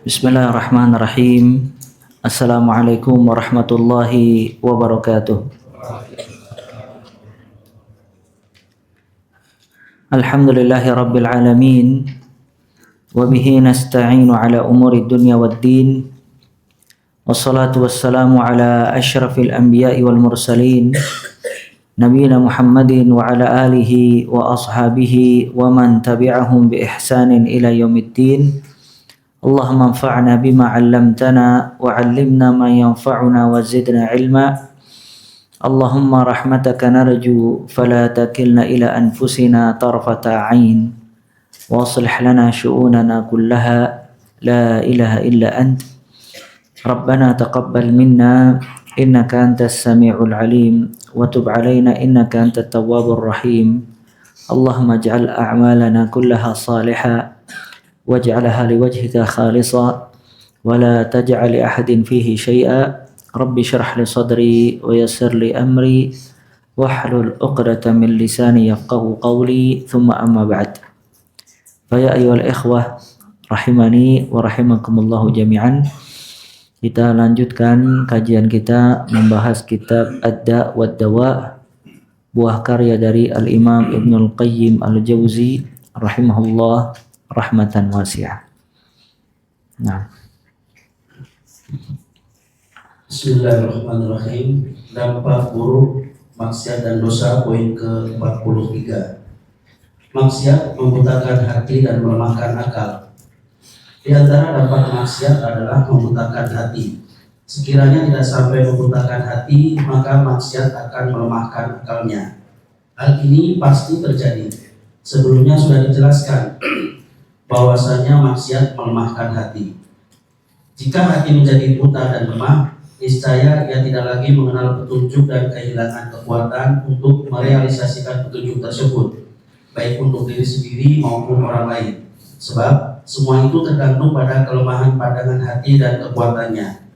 Bismillahirrahmanirrahim. Assalamualaikum warahmatullahi wabarakatuh. Alhamdulillahi rabbil alamin. Wa bihi nasta'inu ala umuri dunya waddin. Wassalatu wassalamu ala asyrafil anbiya'i wal mursalin. Nabiyina Muhammadin wa ala alihi wa ashabihi wa man tabi'ahum bi ihsanin ila yaumiddin. Allahumma anfa'na bima 'allamtana wa 'allimna ma yanfa'una wa zidna 'ilma. Allahumma rahmataka narju fala takilna ila anfusina tarfata 'ain wa aslih lana syu'unana kullaha la ilaha illa ant. Rabbana taqabbal minna innaka antas sami'ul 'alim wa tub 'alaina innaka antat tawwabur rahim. Allahumma ij'al a'malana kullaha salihah waj'alha liwajhika khalisa wa la taj'al li ahadin fihi syai'a. Rabbi shrah li sadri wa yassir li amri wahlul 'uqdatam min lisani yafqahu qawli. Thumma amma ba'd. Fa ya ayyuhal ikhwah rahimani wa rahimakumullah jami'an. Kita lanjutkan kajian kita membahas kitab Ad-Da' wad Dawa, buah karya dari Al-Imam Ibnul Qayyim Al-Jauzi rahimahullah rahmatan wasi'ah. Nah. Bismillahirrahmanirrahim. Dampak buruk maksiat dan dosa, poin ke-43. Maksiat membutakan hati dan melemahkan akal. Di antara dampak maksiat adalah membutakan hati. Sekiranya tidak sampai membutakan hati, maka maksiat akan melemahkan akalnya. Hal ini pasti terjadi. Sebelumnya sudah dijelaskan bahwasanya maksiat melemahkan hati. Jika hati menjadi buta dan lemah, niscaya ia tidak lagi mengenal petunjuk dan kehilangan kekuatan untuk merealisasikan petunjuk tersebut, baik untuk diri sendiri maupun orang lain. Sebab semua itu tergantung pada kelemahan pandangan hati dan kekuatannya.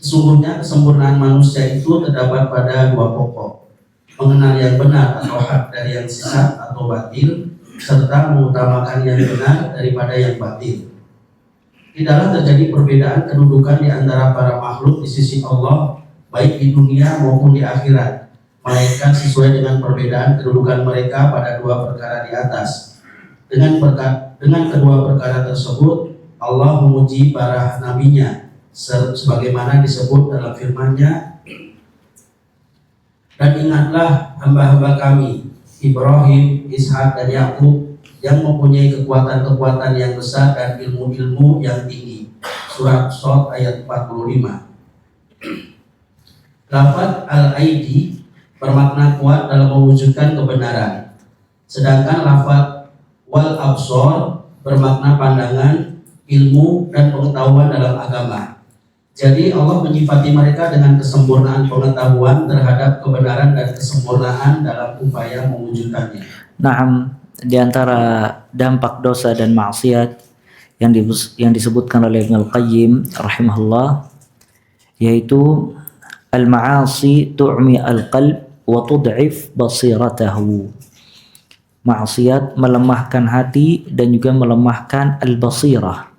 Sesungguhnya kesempurnaan manusia itu terdapat pada dua pokok: mengenal yang benar atau hak dari yang sesat atau batil, serta mengutamakan yang benar daripada yang batil. Tidaklah terjadi perbedaan kedudukan di antara para makhluk di sisi Allah, baik di dunia maupun di akhirat, melainkan sesuai dengan perbedaan kedudukan mereka pada dua perkara di atas. Dengan kedua perkara tersebut, Allah memuji para nabinya, sebagaimana disebut dalam firman-Nya, dan ingatlah hamba-hamba kami Ibrahim, Ishak, dan Yakub yang mempunyai kekuatan-kekuatan yang besar dan ilmu-ilmu yang tinggi. Surat Shad ayat 45. Lafaz al-aidi bermakna kuat dalam mewujudkan kebenaran, sedangkan lafaz wal absor bermakna pandangan, ilmu, dan pengetahuan dalam agama. Jadi Allah menyifati mereka dengan kesempurnaan pengetahuan terhadap kebenaran dan kesempurnaan dalam upaya mewujudkannya. Naam, di antara dampak dosa dan maksiat yang disebutkan oleh Ibnul Qayyim rahimahullah, yaitu al-ma'asi tu'mi al-qalb wa tud'if basiratahu. Maksiat melemahkan hati dan juga melemahkan al-basirah.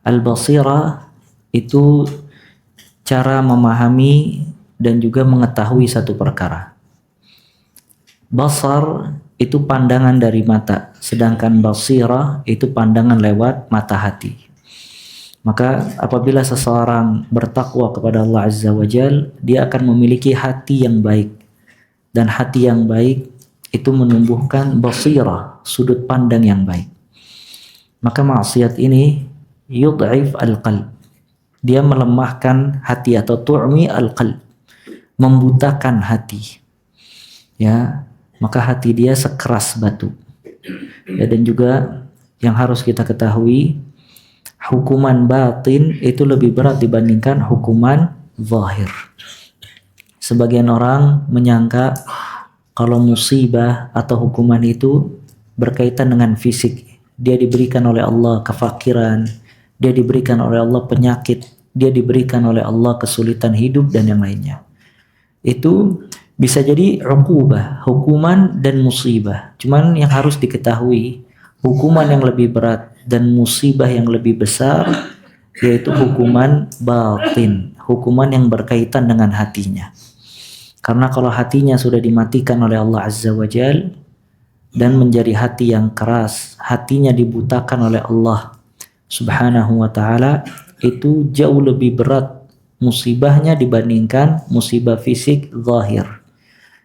Al-basirah itu cara memahami dan juga mengetahui satu perkara. Basar itu pandangan dari mata, sedangkan basirah itu pandangan lewat mata hati. Maka apabila seseorang bertakwa kepada Allah Azza wa Jal, dia akan memiliki hati yang baik, dan hati yang baik itu menumbuhkan basirah, sudut pandang yang baik. Maka maksiat ini yud'if al-qalb, dia melemahkan hati atau tu'mi al-qalb, membutakan hati. Ya, maka hati dia sekeras batu. Ya, dan juga yang harus kita ketahui, hukuman batin itu lebih berat dibandingkan hukuman zahir. Sebagian orang menyangka kalau musibah atau hukuman itu berkaitan dengan fisik. Dia diberikan oleh Allah kefakiran, dia diberikan oleh Allah penyakit, dia diberikan oleh Allah kesulitan hidup dan yang lainnya. Itu Bisa jadi uqubah, hukuman dan musibah. Cuman yang harus diketahui, hukuman yang lebih berat dan musibah yang lebih besar yaitu hukuman batin, hukuman yang berkaitan dengan hatinya. Karena kalau hatinya sudah dimatikan oleh Allah Azza wa Jal dan menjadi hati yang keras, hatinya dibutakan oleh Allah Subhanahu wa ta'ala, itu jauh lebih berat musibahnya dibandingkan musibah fisik zahir.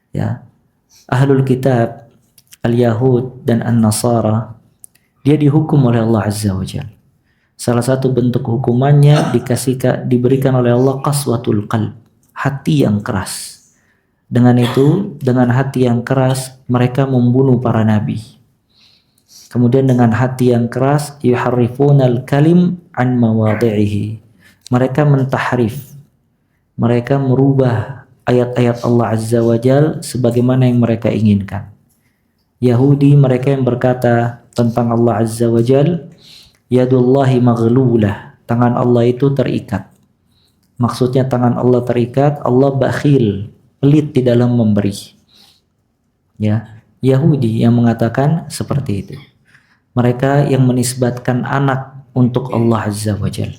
Ya. Ahlul kitab, al-Yahud dan an-Nasara, dia dihukum oleh Allah Azza wa Jal. Salah satu bentuk hukumannya diberikan oleh Allah qaswatul qalb, hati yang keras. Dengan itu, dengan hati yang keras, mereka membunuh para nabi. Kemudian dengan hati yang keras, yuharrifunal kalim an mawadhi'ihi. Mereka mentahrif. Mereka merubah ayat-ayat Allah Azza wa Jal sebagaimana yang mereka inginkan. Yahudi, mereka yang berkata tentang Allah Azza wa Jal, yadullahi maghlulah, tangan Allah itu terikat. Maksudnya tangan Allah terikat, Allah bakhil, pelit di dalam memberi. Ya, Yahudi yang mengatakan seperti itu. Mereka yang menisbatkan anak untuk Allah Azza wa Jal.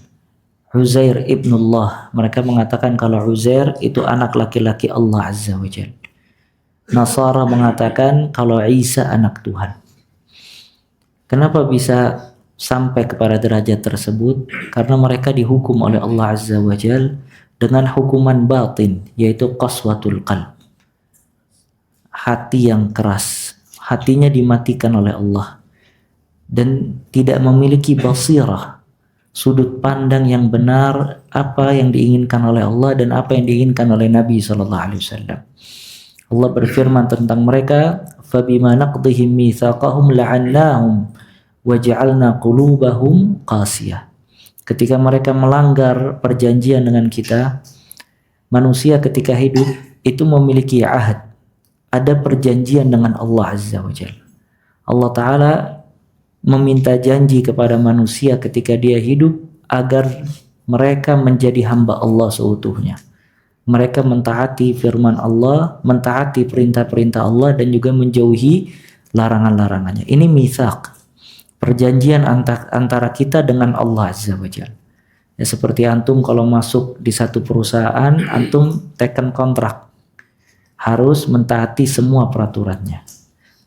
Uzair ibnullah, mereka mengatakan kalau Uzair itu anak laki-laki Allah Azza wa Jal. Nasara mengatakan kalau Isa anak Tuhan. Kenapa bisa sampai kepada derajat tersebut? Karena mereka dihukum oleh Allah Azza wa Jal dengan hukuman batin, yaitu qaswatul qalb, hati yang keras, hatinya dimatikan oleh Allah dan tidak memiliki basirah, sudut pandang yang benar apa yang diinginkan oleh Allah dan apa yang diinginkan oleh Nabi SAW. Allah berfirman tentang mereka, fabima naqdihim mitsaqahum la'annahum waja'alna qulubahum qasiyah. Ketika mereka melanggar perjanjian dengan kita, manusia ketika hidup itu memiliki ahad, ada perjanjian dengan Allah Azza wa Jalla. Allah Ta'ala meminta janji kepada manusia ketika dia hidup agar mereka menjadi hamba Allah seutuhnya. Mereka mentaati firman Allah, mentaati perintah-perintah Allah dan juga menjauhi larangan-larangannya. Ini mitsaq, perjanjian antara kita dengan Allah Azza wa Jalla. Ya, seperti antum kalau masuk di satu perusahaan, antum teken kontrak, harus mentaati semua peraturannya.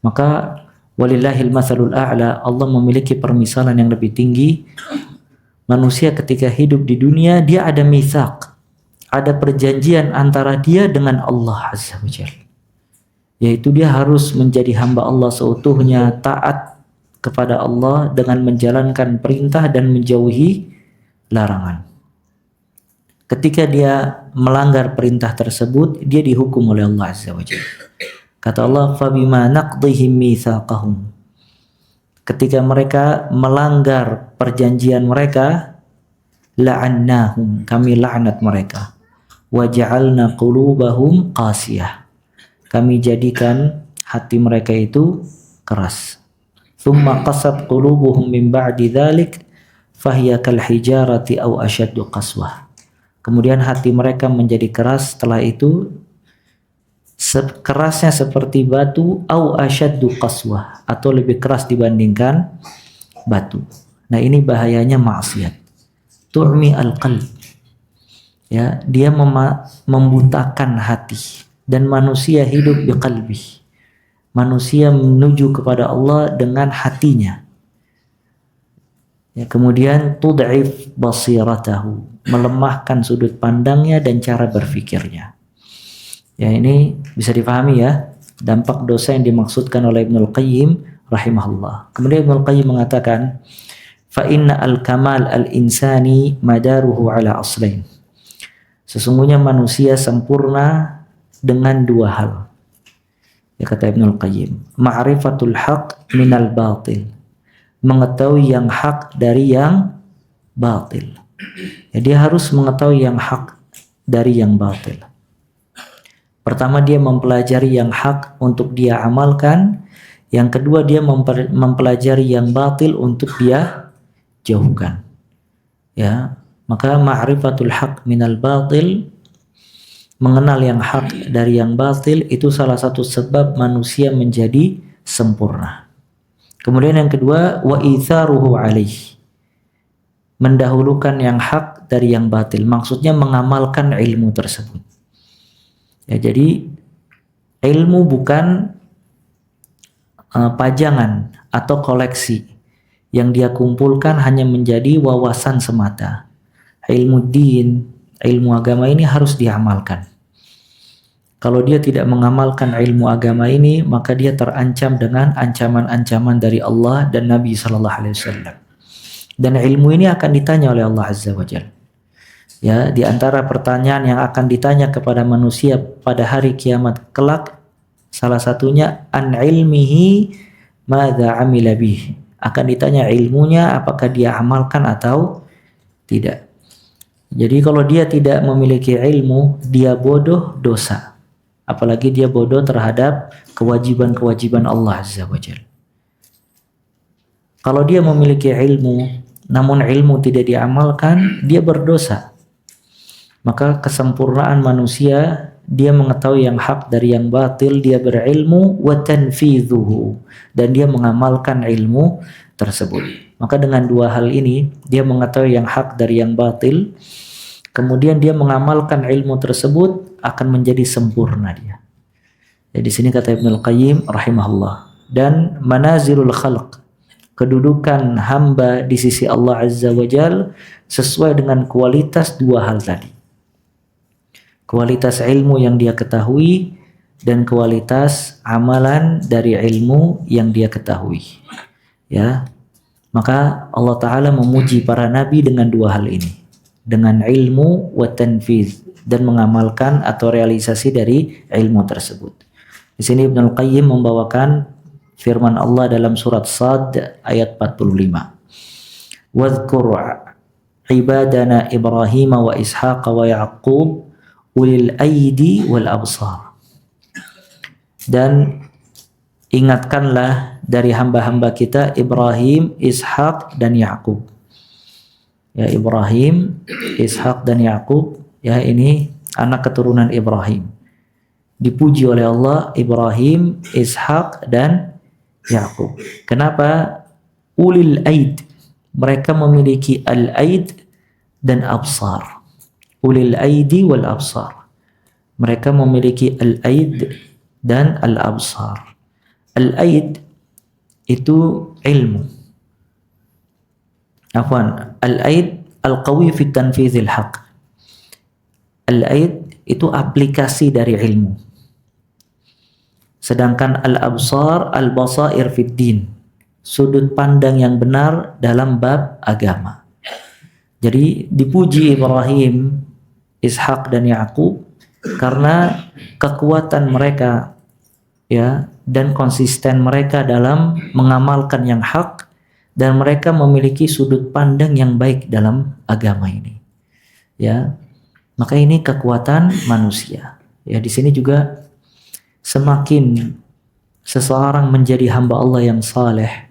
Maka walillahil matsalul a'la, Allah memiliki permisalan yang lebih tinggi. Manusia ketika hidup di dunia, dia ada mitsaq, ada perjanjian antara dia dengan Allah Azza wa Jalla, yaitu dia harus menjadi hamba Allah seutuhnya, taat kepada Allah dengan menjalankan perintah dan menjauhi larangan. Ketika dia melanggar perintah tersebut, dia dihukum oleh Allah Azza wa Jalla. Kata Allah, fabima naqdihim mitsaqahum, ketika mereka melanggar perjanjian mereka, la'annahum, kami laknat mereka, wa ja'alna qulubahum qasiyah, kami jadikan hati mereka itu keras. Thumma qasat qulubuhum min ba'di dzalik fahiya kal hijarati aw ashaddu qaswah. Kemudian hati mereka menjadi keras setelah itu, kerasnya seperti batu, au ashaddu qaswah, atau lebih keras dibandingkan batu. Nah, ini bahayanya maksiat. Tu'mi al-qalb. Ya, dia membutakan hati, dan manusia hidup bi qalbi. Manusia menuju kepada Allah dengan hatinya. Ya, kemudian tud'if basiratahu, melemahkan sudut pandangnya dan cara berfikirnya. Ya, ini bisa dipahami ya, dampak dosa yang dimaksudkan oleh Ibnul Qayyim rahimahullah. Kemudian Ibnul Qayyim mengatakan, fa inna al-kamal al-insani madaruhu ala aslain. Sesungguhnya manusia sempurna dengan dua hal. Ya, kata Ibnul Qayyim, ma'rifatul haq minal batil, mengetahui yang hak dari yang batil. Ya, dia harus mengetahui yang hak dari yang batil. Pertama, dia mempelajari yang hak untuk dia amalkan. Yang kedua, dia mempelajari yang batil untuk dia jauhkan. Ya, maka ma'rifatul haq minal batil mengenal yang hak dari yang batil itu salah satu sebab manusia menjadi sempurna. Kemudian yang kedua, wa itharuhu alaih, mendahulukan yang hak dari yang batil, maksudnya mengamalkan ilmu tersebut. Ya, jadi ilmu bukan pajangan atau koleksi yang dia kumpulkan hanya menjadi wawasan semata. Ilmu din, ilmu agama ini harus diamalkan. Kalau dia tidak mengamalkan ilmu agama ini, maka dia terancam dengan ancaman-ancaman dari Allah dan Nabi Sallallahu Alaihi Wasallam. Dan ilmu ini akan ditanya oleh Allah Azza wa Jalla. Ya, di antara pertanyaan yang akan ditanya kepada manusia pada hari kiamat kelak, salah satunya an ilmihi madza amila bih. Akan ditanya ilmunya apakah dia amalkan atau tidak. Jadi kalau dia tidak memiliki ilmu, dia bodoh, dosa. Apalagi dia bodoh terhadap kewajiban-kewajiban Allah Azza wa Jalla. Kalau dia memiliki ilmu, namun ilmu tidak diamalkan, dia berdosa. Maka kesempurnaan manusia, dia mengetahui yang hak dari yang batil, dia berilmu wa tanfidhuhu, dan dia mengamalkan ilmu tersebut. Maka dengan dua hal ini, dia mengetahui yang hak dari yang batil, kemudian dia mengamalkan ilmu tersebut, akan menjadi sempurna dia. Ya, di sini kata Ibnul Qayyim rahimahullah, dan manazilul khalq, kedudukan hamba di sisi Allah Azza wa Jal sesuai dengan kualitas dua hal tadi. Kualitas ilmu yang dia ketahui dan kualitas amalan dari ilmu yang dia ketahui. Ya. Maka Allah Ta'ala memuji para nabi dengan dua hal ini. Dengan ilmu wa tanfiz, dan mengamalkan atau realisasi dari ilmu tersebut. Di sini Ibnul Qayyim membawakan firman Allah dalam surat Sad ayat 45. Wadhkur ibadana Ibrahim wa Ishaq wa Yaqub ulil aidi wal absar. Dan ingatkanlah dari hamba-hamba kita Ibrahim, Ishaq dan Yaqub. Ya, Ibrahim, Ishaq dan Yaqub, ya, ini anak keturunan Ibrahim. Dipuji oleh Allah Ibrahim, Ishaq dan Yaqub. Kenapa? Ulil aid. Mereka memiliki al-aid dan absar. Ulil aidi wal absar. Mereka memiliki al-aid dan al-absar. Al-aid itu ilmu. Afwan, al-aid al-qawi fi tanfizil haq. Al-aid itu aplikasi dari ilmu. Sedangkan al-absar al-basair fid din, sudut pandang yang benar dalam bab agama. Jadi dipuji Ibrahim, Ishaq dan Yaqub karena kekuatan mereka, ya, dan konsisten mereka dalam mengamalkan yang hak, dan mereka memiliki sudut pandang yang baik dalam agama ini. Ya. Maka ini kekuatan manusia. Ya, di sini juga semakin seseorang menjadi hamba Allah yang saleh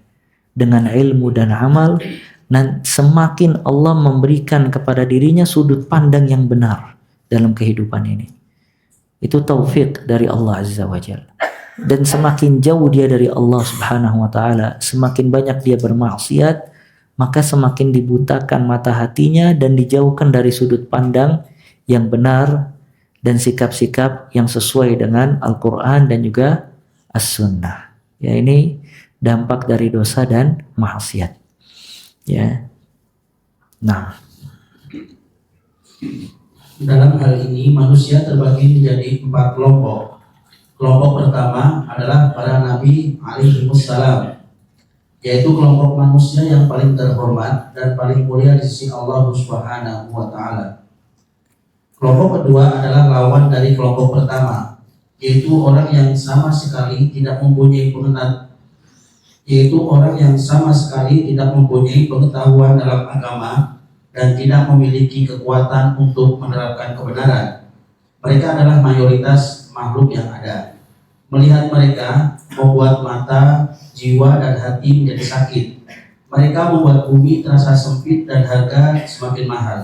dengan ilmu dan amal, dan semakin Allah memberikan kepada dirinya sudut pandang yang benar dalam kehidupan ini. Itu taufik dari Allah Azza wa Jalla. Dan semakin jauh dia dari Allah Subhanahu wa Ta'ala, semakin banyak dia bermaksiat, maka semakin dibutakan mata hatinya dan dijauhkan dari sudut pandang yang benar dan sikap-sikap yang sesuai dengan Al-Quran dan juga As-Sunnah. Ya, ini dampak dari dosa dan maksiat. Ya. Nah, dalam hal ini manusia terbagi menjadi 4 kelompok. Kelompok pertama adalah para nabi alaihimussalam, yaitu kelompok manusia yang paling terhormat dan paling mulia di sisi Allah Subhanahu wa Ta'ala. Kelompok kedua adalah lawan dari kelompok pertama, yaitu orang yang sama sekali tidak mempunyai pengetahuan dalam agama dan tidak memiliki kekuatan untuk menerapkan kebenaran. Mereka adalah mayoritas makhluk yang ada. Melihat mereka membuat mata, jiwa, dan hati menjadi sakit. Mereka membuat bumi terasa sempit dan harga semakin mahal.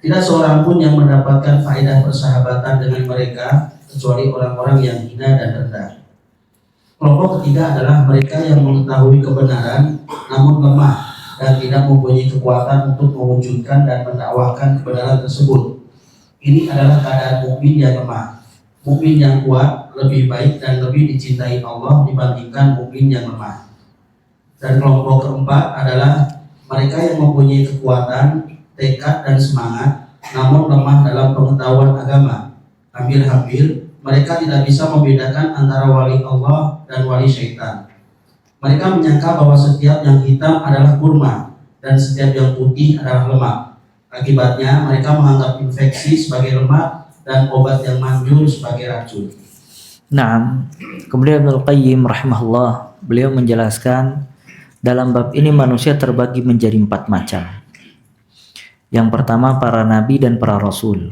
Tidak seorang pun yang mendapatkan faedah persahabatan dengan mereka kecuali orang-orang yang hina dan rendah. Kelompok ketiga adalah mereka yang mengetahui kebenaran namun lemah dan tidak mempunyai kekuatan untuk mewujudkan dan mendakwahkan kebenaran tersebut. Ini adalah keadaan mukmin yang lemah. Mukmin yang kuat lebih baik dan lebih dicintai Allah dibandingkan mukmin yang lemah. Dan kelompok keempat adalah mereka yang mempunyai kekuatan, tekad dan semangat namun lemah dalam pengetahuan agama. Hampir-hampir mereka tidak bisa membedakan antara wali Allah dan wali syaitan. Mereka menyangka bahwa setiap yang hitam adalah kurma dan setiap yang putih adalah lemak. Akibatnya mereka menganggap infeksi sebagai lemak dan obat yang manjur sebagai racun. Nah, kemudian Ibnu Qayyim rahimahullah, beliau menjelaskan dalam bab ini manusia terbagi menjadi 4 macam. Yang pertama para nabi dan para rasul.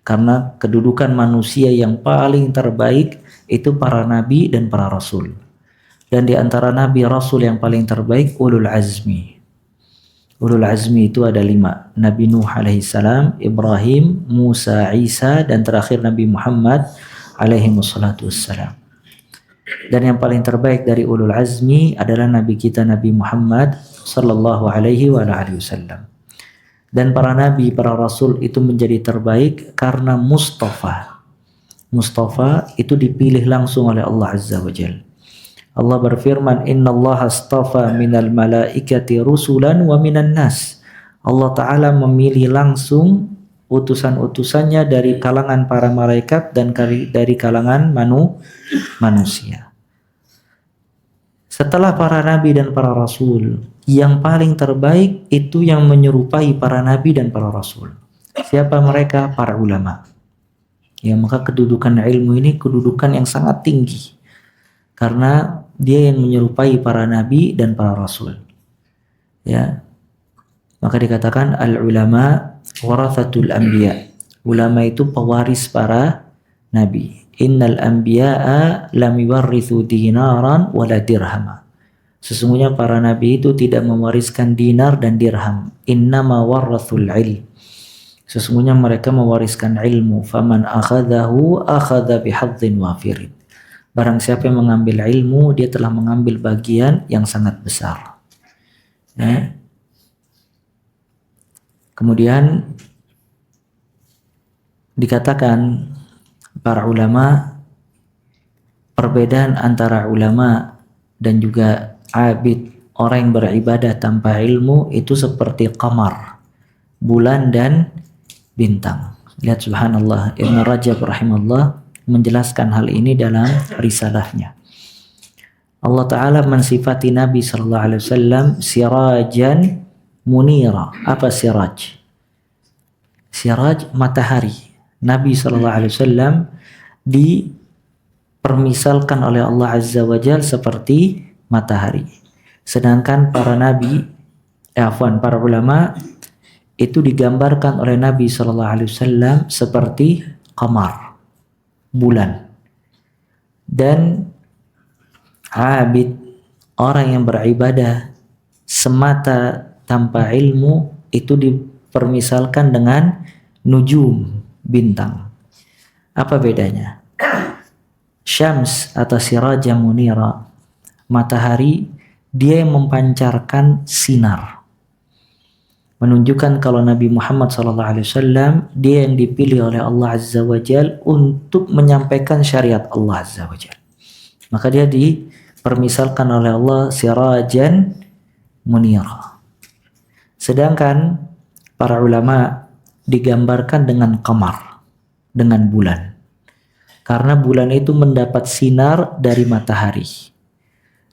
Karena kedudukan manusia yang paling terbaik itu para nabi dan para rasul. Dan di antara nabi rasul yang paling terbaik ulul azmi. Ulul azmi itu ada 5. Nabi Nuh alaihissalam, Ibrahim, Musa, Isa, dan terakhir Nabi Muhammad alaihi wassalatu wassalam. Dan yang paling terbaik dari ulul azmi adalah nabi kita Nabi Muhammad sallallahu alaihi wasallam. Dan para nabi, para rasul itu menjadi terbaik karena Mustafa. Mustafa itu dipilih langsung oleh Allah Azza wa Jalla. Allah berfirman, "Innallaha astafa minal malaikati rusulan wa minan nas." Allah Ta'ala memilih langsung utusan-utusannya dari kalangan para malaikat dan dari kalangan manusia. Setelah para nabi dan para rasul, yang paling terbaik itu yang menyerupai para nabi dan para rasul. Siapa mereka? Para ulama. Ya, maka kedudukan ilmu ini kedudukan yang sangat tinggi. Karena dia yang menyerupai para nabi dan para rasul. Ya. Maka dikatakan al-ulama warathatul anbiya. Ulama itu pewaris para nabi. Innal anbiya'a lam yuwarrithu dinaran wala dirhama. Sesungguhnya para nabi itu tidak mewariskan dinar dan dirham. Innama warathul ilm. Sesungguhnya mereka mewariskan ilmu. Faman akhadahu akhadha bihadzin wafirin. Barang siapa yang mengambil ilmu, dia telah mengambil bagian yang sangat besar. Ya. Kemudian dikatakan para ulama, perbedaan antara ulama dan juga abid, orang yang beribadah tanpa ilmu itu seperti qamar, bulan dan bintang. Lihat subhanallah, Ibn Rajab rahimahullah menjelaskan hal ini dalam risalahnya. Allah Ta'ala mensifati Nabi SAW sirajan munira. Apa siraj? Siraj matahari. Nabi SAW dipermisalkan oleh Allah Azza wa Jalla seperti matahari. Sedangkan para nabi, para ulama itu digambarkan oleh Nabi SAW seperti qamar, bulan. Dan abid, orang yang beribadah semata tanpa ilmu itu dipermisalkan dengan nujum, bintang. Apa bedanya? Syams atau siraja munira, matahari, dia yang mempancarkan sinar, menunjukkan kalau Nabi Muhammad SAW dia yang dipilih oleh Allah Azza wa Jal untuk menyampaikan syariat Allah Azza wa Jal. Maka dia dipermisalkan oleh Allah sirajan munira. Sedangkan para ulama digambarkan dengan qamar, dengan bulan. Karena bulan itu mendapat sinar dari matahari.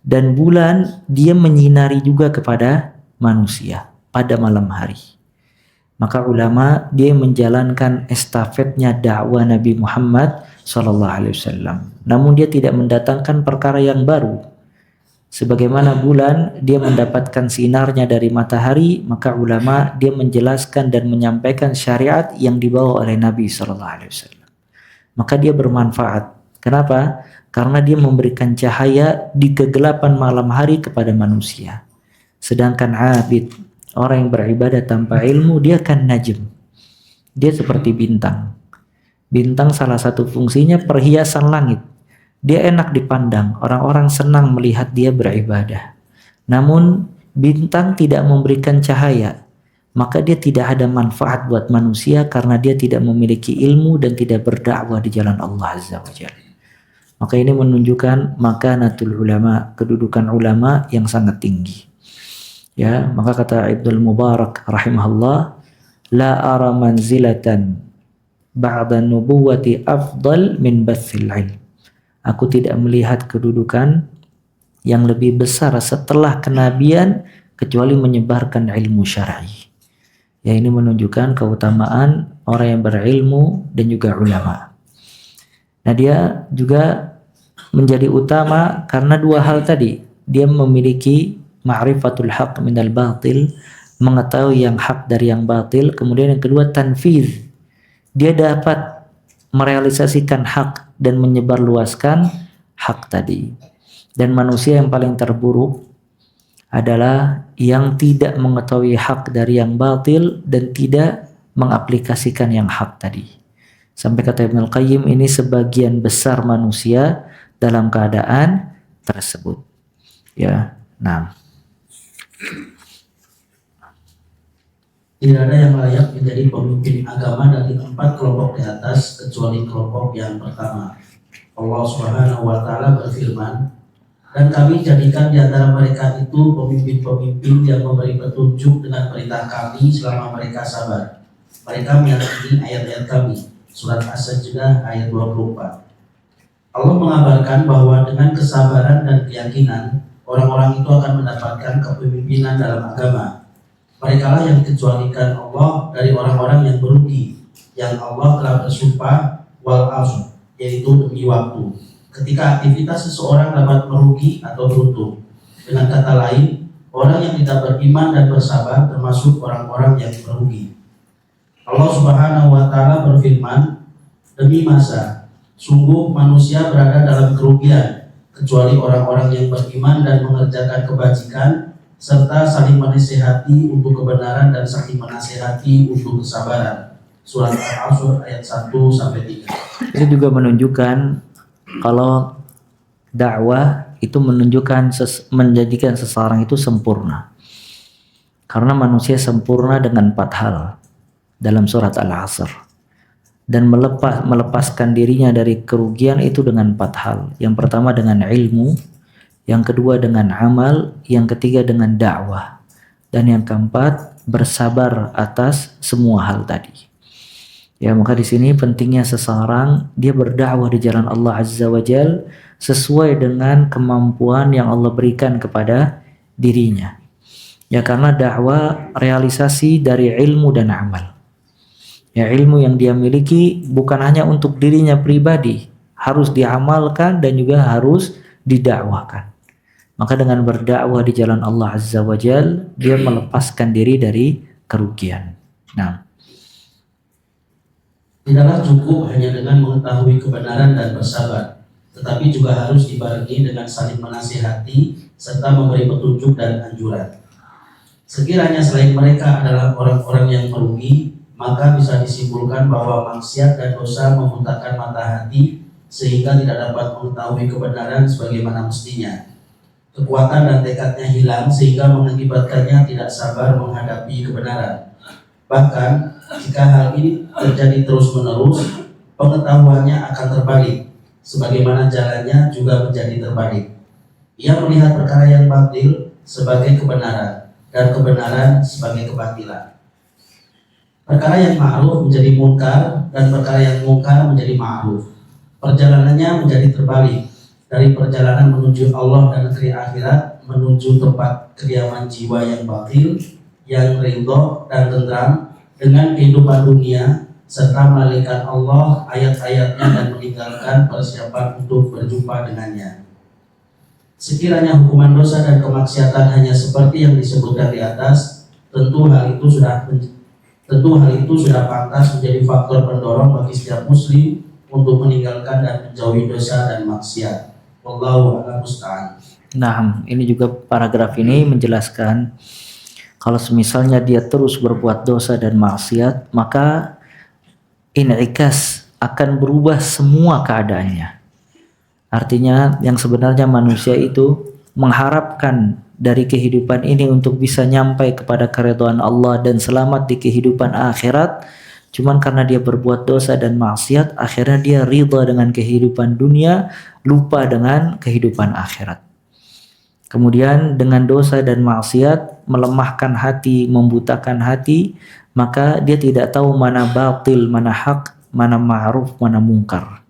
Dan bulan dia menyinari juga kepada manusia pada malam hari. Maka ulama dia menjalankan estafetnya dakwah Nabi Muhammad SAW. Namun dia tidak mendatangkan perkara yang baru. Sebagaimana bulan dia mendapatkan sinarnya dari matahari, maka ulama dia menjelaskan dan menyampaikan syariat yang dibawa oleh Nabi SAW. Maka dia bermanfaat. Kenapa? Karena dia memberikan cahaya di kegelapan malam hari kepada manusia. Sedangkan abid, orang yang beribadah tanpa ilmu, dia kan najm. Dia seperti bintang. Bintang salah satu fungsinya perhiasan langit. Dia enak dipandang, orang-orang senang melihat dia beribadah. Namun bintang tidak memberikan cahaya, maka dia tidak ada manfaat buat manusia karena dia tidak memiliki ilmu dan tidak berdakwah di jalan Allah Azza wa Jalla. Maka ini menunjukkan makanatul ulama, kedudukan ulama yang sangat tinggi. Ya, maka kata Ibnu Mubarak rahimahullah, la ara manzilatan ba'da nubuwati afdal min bathil ilm. Aku tidak melihat kedudukan yang lebih besar setelah kenabian kecuali menyebarkan ilmu syar'i. Ya, ini menunjukkan keutamaan orang yang berilmu dan juga ulama. Nah, dia juga menjadi utama karena dua hal tadi. Dia memiliki ma'rifatul haq minal batil, mengetahui yang hak dari yang batil. Kemudian yang kedua tanfiz, dia dapat merealisasikan hak dan menyebarluaskan hak tadi. Dan manusia yang paling terburuk adalah yang tidak mengetahui hak dari yang batil dan tidak mengaplikasikan yang hak tadi. Sampai kata Ibnu Qayyim, ini sebagian besar manusia dalam keadaan tersebut. Ya, nah. Tidak ada yang layak menjadi pemimpin agama dari 4 kelompok di atas kecuali kelompok yang pertama. Allah Subhanahu wa taala berfirman, dan kami jadikan di antara mereka itu pemimpin-pemimpin yang memberi petunjuk dengan perintah kami selama mereka sabar. Mereka meyakini ayat-ayat kami. Surat As-Sajdah ayat 24. Allah mengabarkan bahwa dengan kesabaran dan keyakinan, orang-orang itu akan mendapatkan kepemimpinan dalam agama. Mereka lah yang dikecualikan Allah dari orang-orang yang berugi, yang Allah telah bersumpah wal asr, yaitu demi waktu. Ketika aktivitas seseorang dapat merugi atau beruntung. Dengan kata lain, orang yang tidak beriman dan bersabar termasuk orang-orang yang merugi. Allah Subhanahu wa taala berfirman, demi masa, sungguh manusia berada dalam kerugian, kecuali orang-orang yang beriman dan mengerjakan kebajikan, serta saling menasihati untuk kebenaran dan saling menasihati untuk kesabaran. Surat Al-Asr ayat 1-3. Ini juga menunjukkan kalau dakwah itu menunjukkan menjadikan seseorang itu sempurna. Karena manusia sempurna dengan 4 hal dalam surat Al-Asr. Dan melepaskan dirinya dari kerugian itu dengan 4 hal. Yang pertama dengan ilmu, yang kedua dengan amal, yang ketiga dengan dakwah, dan yang keempat bersabar atas semua hal tadi. Ya, maka di sini pentingnya seseorang dia berdakwah di jalan Allah Azza wa Jal sesuai dengan kemampuan yang Allah berikan kepada dirinya. Ya, karena dakwah realisasi dari ilmu dan amal. Ya, ilmu yang dia miliki bukan hanya untuk dirinya pribadi, harus diamalkan dan juga harus didakwahkan. Maka dengan berdakwah di jalan Allah Azza wa Jal, dia melepaskan diri dari kerugian. Nah, tidaklah cukup hanya dengan mengetahui kebenaran dan bersabar, tetapi juga harus dibarengi dengan saling menasihati serta memberi petunjuk dan anjuran. Sekiranya selain mereka adalah orang-orang yang merugi, maka bisa disimpulkan bahwa maksiat dan dosa membutakan mata hati sehingga tidak dapat mengetahui kebenaran sebagaimana mestinya. Kekuatan dan tekadnya hilang sehingga mengakibatkannya tidak sabar menghadapi kebenaran. Bahkan jika hal ini terjadi terus-menerus, pengetahuannya akan terbalik, sebagaimana jalannya juga menjadi terbalik. Ia melihat perkara yang batil sebagai kebenaran dan kebenaran sebagai kebatilan. Perkara yang ma'ruf menjadi munkar dan perkara yang munkar menjadi ma'ruf. Perjalanannya menjadi terbalik. Dari perjalanan menuju Allah dan negeri akhirat menuju tempat kediaman jiwa yang batil, yang ridho dan tentram dengan kehidupan dunia serta melalaikan Allah, ayat-ayatnya dan meninggalkan persiapan untuk berjumpa dengannya. Sekiranya hukuman dosa dan kemaksiatan hanya seperti yang disebutkan di atas, tentu hal itu sudah pantas menjadi faktor pendorong bagi setiap muslim untuk meninggalkan dan menjauhi dosa dan maksiat. Wallahu a'lam bishawab. Nah, ini juga paragraf ini menjelaskan kalau misalnya dia terus berbuat dosa dan maksiat, maka in'ikas, akan berubah semua keadaannya. Artinya yang sebenarnya manusia itu mengharapkan dari kehidupan ini untuk bisa nyampai kepada keridhaan Allah dan selamat di kehidupan akhirat. Cuman karena dia berbuat dosa dan maksiat, akhirnya dia ridha dengan kehidupan dunia, lupa dengan kehidupan akhirat. Kemudian dengan dosa dan maksiat melemahkan hati, membutakan hati, maka dia tidak tahu mana batil, mana hak, mana ma'ruf, mana mungkar.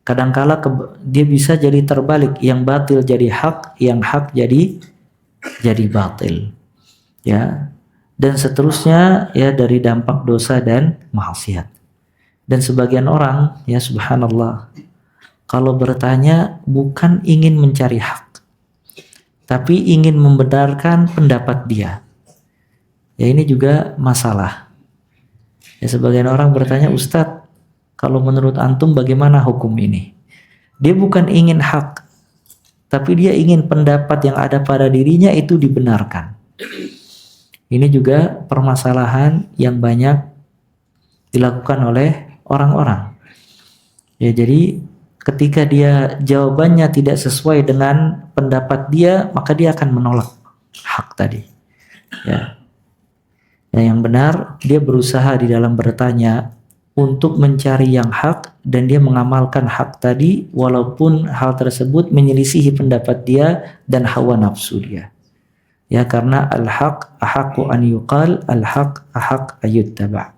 Kadangkala dia bisa jadi terbalik, yang batil jadi hak, yang hak jadi batil. Ya. Dan seterusnya ya dari dampak dosa dan maksiat. Dan sebagian orang ya subhanallah, kalau bertanya bukan ingin mencari hak, tapi ingin membenarkan pendapat dia. Ya ini juga masalah. Ya sebagian orang bertanya, Ustadz, kalau menurut antum bagaimana hukum ini? Dia bukan ingin hak, tapi dia ingin pendapat yang ada pada dirinya itu dibenarkan. Ini juga permasalahan yang banyak dilakukan oleh orang-orang. Ya jadi ketika dia jawabannya tidak sesuai dengan pendapat dia, maka dia akan menolak hak tadi. Ya. Nah, yang benar dia berusaha di dalam bertanya untuk mencari yang hak dan dia mengamalkan hak tadi walaupun hal tersebut menyelisihi pendapat dia dan hawa nafsu dia. Ya karena al-haq ahaqqu an yuqal, al-haq ahaq ayyuttaba'.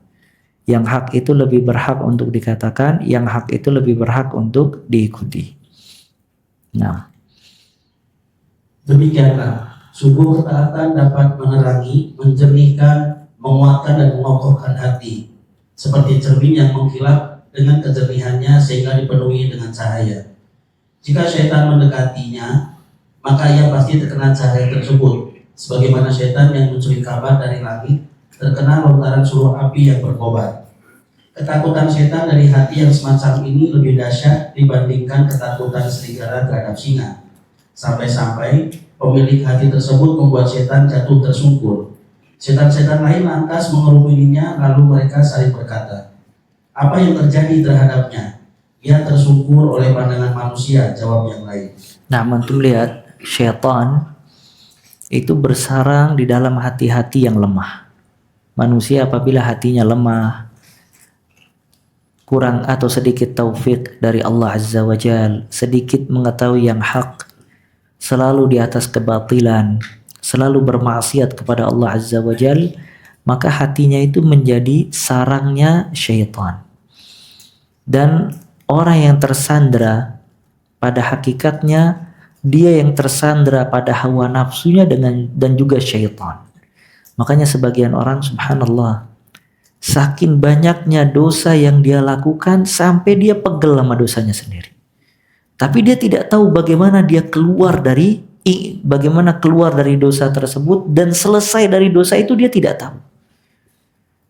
Yang hak itu lebih berhak untuk dikatakan, yang hak itu lebih berhak untuk diikuti. Nah, Demikianlah sungguh ketaatan dapat menerangi, menjernihkan, menguatkan dan mengokohkan hati, seperti cermin yang mengkilap dengan kejernihannya sehingga dipenuhi dengan cahaya. Jika syaitan mendekatinya, maka ia pasti terkena cahaya tersebut. Sebagaimana syaitan yang mencuri kabar dari langit terkena lontaran suruh api yang berkobar. Ketakutan syaitan dari hati yang semacam ini lebih dahsyat dibandingkan ketakutan serigala terhadap singa. Sampai-sampai pemilik hati tersebut membuat syaitan jatuh tersungkur. Setan-setan lain lantas mengerumuninya, lalu mereka saling berkata, apa yang terjadi terhadapnya? Ia tersungkur oleh pandangan manusia, jawab yang lain. Nah, antum lihat syaitan itu bersarang di dalam hati-hati yang lemah. Manusia apabila hatinya lemah, kurang atau sedikit taufik dari Allah Azza wa Jal, sedikit mengetahui yang hak, selalu di atas kebatilan, selalu bermaksiat kepada Allah Azza wa Jal, maka hatinya itu menjadi sarangnya syaitan. Dan orang yang tersandra pada hakikatnya dia yang tersandra pada hawa nafsunya dan juga syaitan. Makanya sebagian orang subhanallah, saking banyaknya dosa yang dia lakukan sampai dia pegel sama dosanya sendiri. Tapi dia tidak tahu bagaimana keluar dari dosa tersebut, dan selesai dari dosa itu dia tidak tahu.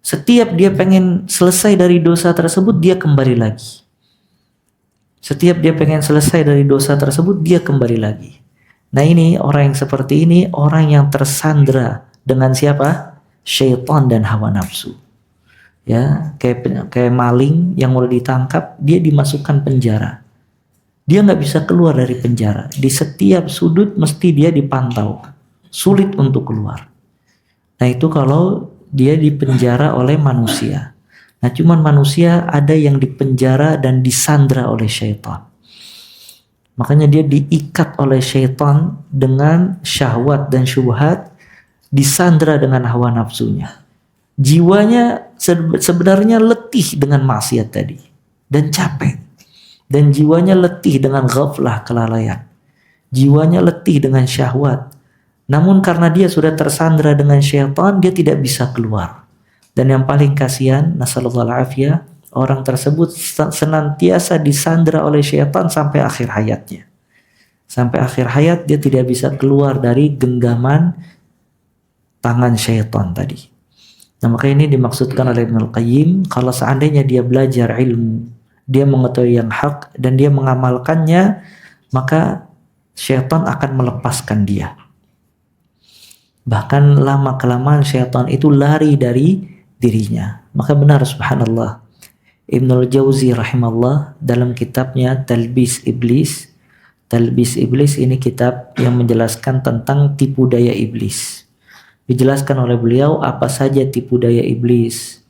Setiap dia pengen selesai dari dosa tersebut, dia kembali lagi. Setiap dia pengen selesai dari dosa tersebut, dia kembali lagi. Nah ini orang yang seperti ini, orang yang tersandra dengan siapa? Syaitan dan hawa nafsu. Ya, kayak maling yang udah ditangkap, dia dimasukkan penjara. Dia nggak bisa keluar dari penjara. Di setiap sudut mesti dia dipantau. Sulit untuk keluar. Nah itu kalau dia dipenjara oleh manusia. Nah cuman manusia ada yang dipenjara dan disandra oleh syaitan. Makanya dia diikat oleh syaitan dengan syahwat dan syubhat, disandra dengan hawa nafsunya. Jiwanya sebenarnya letih dengan maksiat tadi dan capek. Dan jiwanya letih dengan ghaflah, kelalaian. Jiwanya letih dengan syahwat. Namun karena dia sudah tersandra dengan syaitan, dia tidak bisa keluar. Dan yang paling kasihan, nasallallahu alaihi, orang tersebut senantiasa disandra oleh syaitan sampai akhir hayatnya. Sampai akhir hayat dia tidak bisa keluar dari genggaman tangan syaitan tadi. Nah maka ini dimaksudkan oleh Ibnul Qayyim, kalau seandainya dia belajar ilmu, dia mengetahui yang hak dan dia mengamalkannya, maka syaitan akan melepaskan dia. Bahkan lama-kelamaan syaitan itu lari dari dirinya. Maka benar subhanallah, Ibnul Jauzi rahimahullah dalam kitabnya Talbis Iblis. Talbis Iblis ini kitab yang menjelaskan tentang tipu daya iblis. Dijelaskan oleh beliau apa saja tipu daya iblis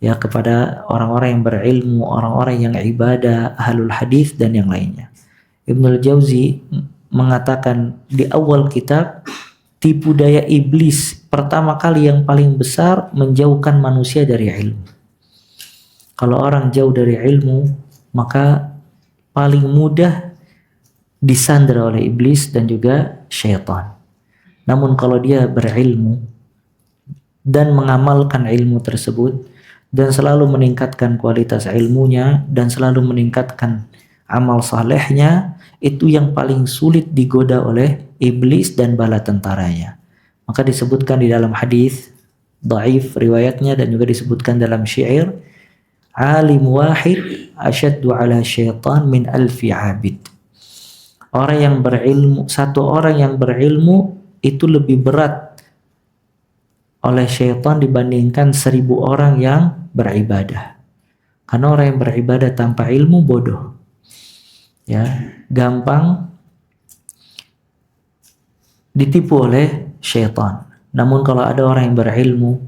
ya kepada orang-orang yang berilmu, orang-orang yang ibadah, ahlul hadis dan yang lainnya. Ibnul Jauzi mengatakan di awal kitab, tipu daya iblis pertama kali yang paling besar menjauhkan manusia dari ilmu. Kalau orang jauh dari ilmu, maka paling mudah disandera oleh iblis dan juga syaitan. Namun kalau dia berilmu dan mengamalkan ilmu tersebut dan selalu meningkatkan kualitas ilmunya dan selalu meningkatkan amal salehnya, itu yang paling sulit digoda oleh iblis dan bala tentaranya. Maka disebutkan di dalam hadis dhaif riwayatnya dan juga disebutkan dalam syair, alim wahid asyaddu ala syaitan min alfi abid. Satu orang yang berilmu itu lebih berat oleh syaitan dibandingkan 1000 orang yang beribadah. Karena orang yang beribadah tanpa ilmu bodoh. Ya, gampang ditipu oleh syaitan. Namun kalau ada orang yang berilmu,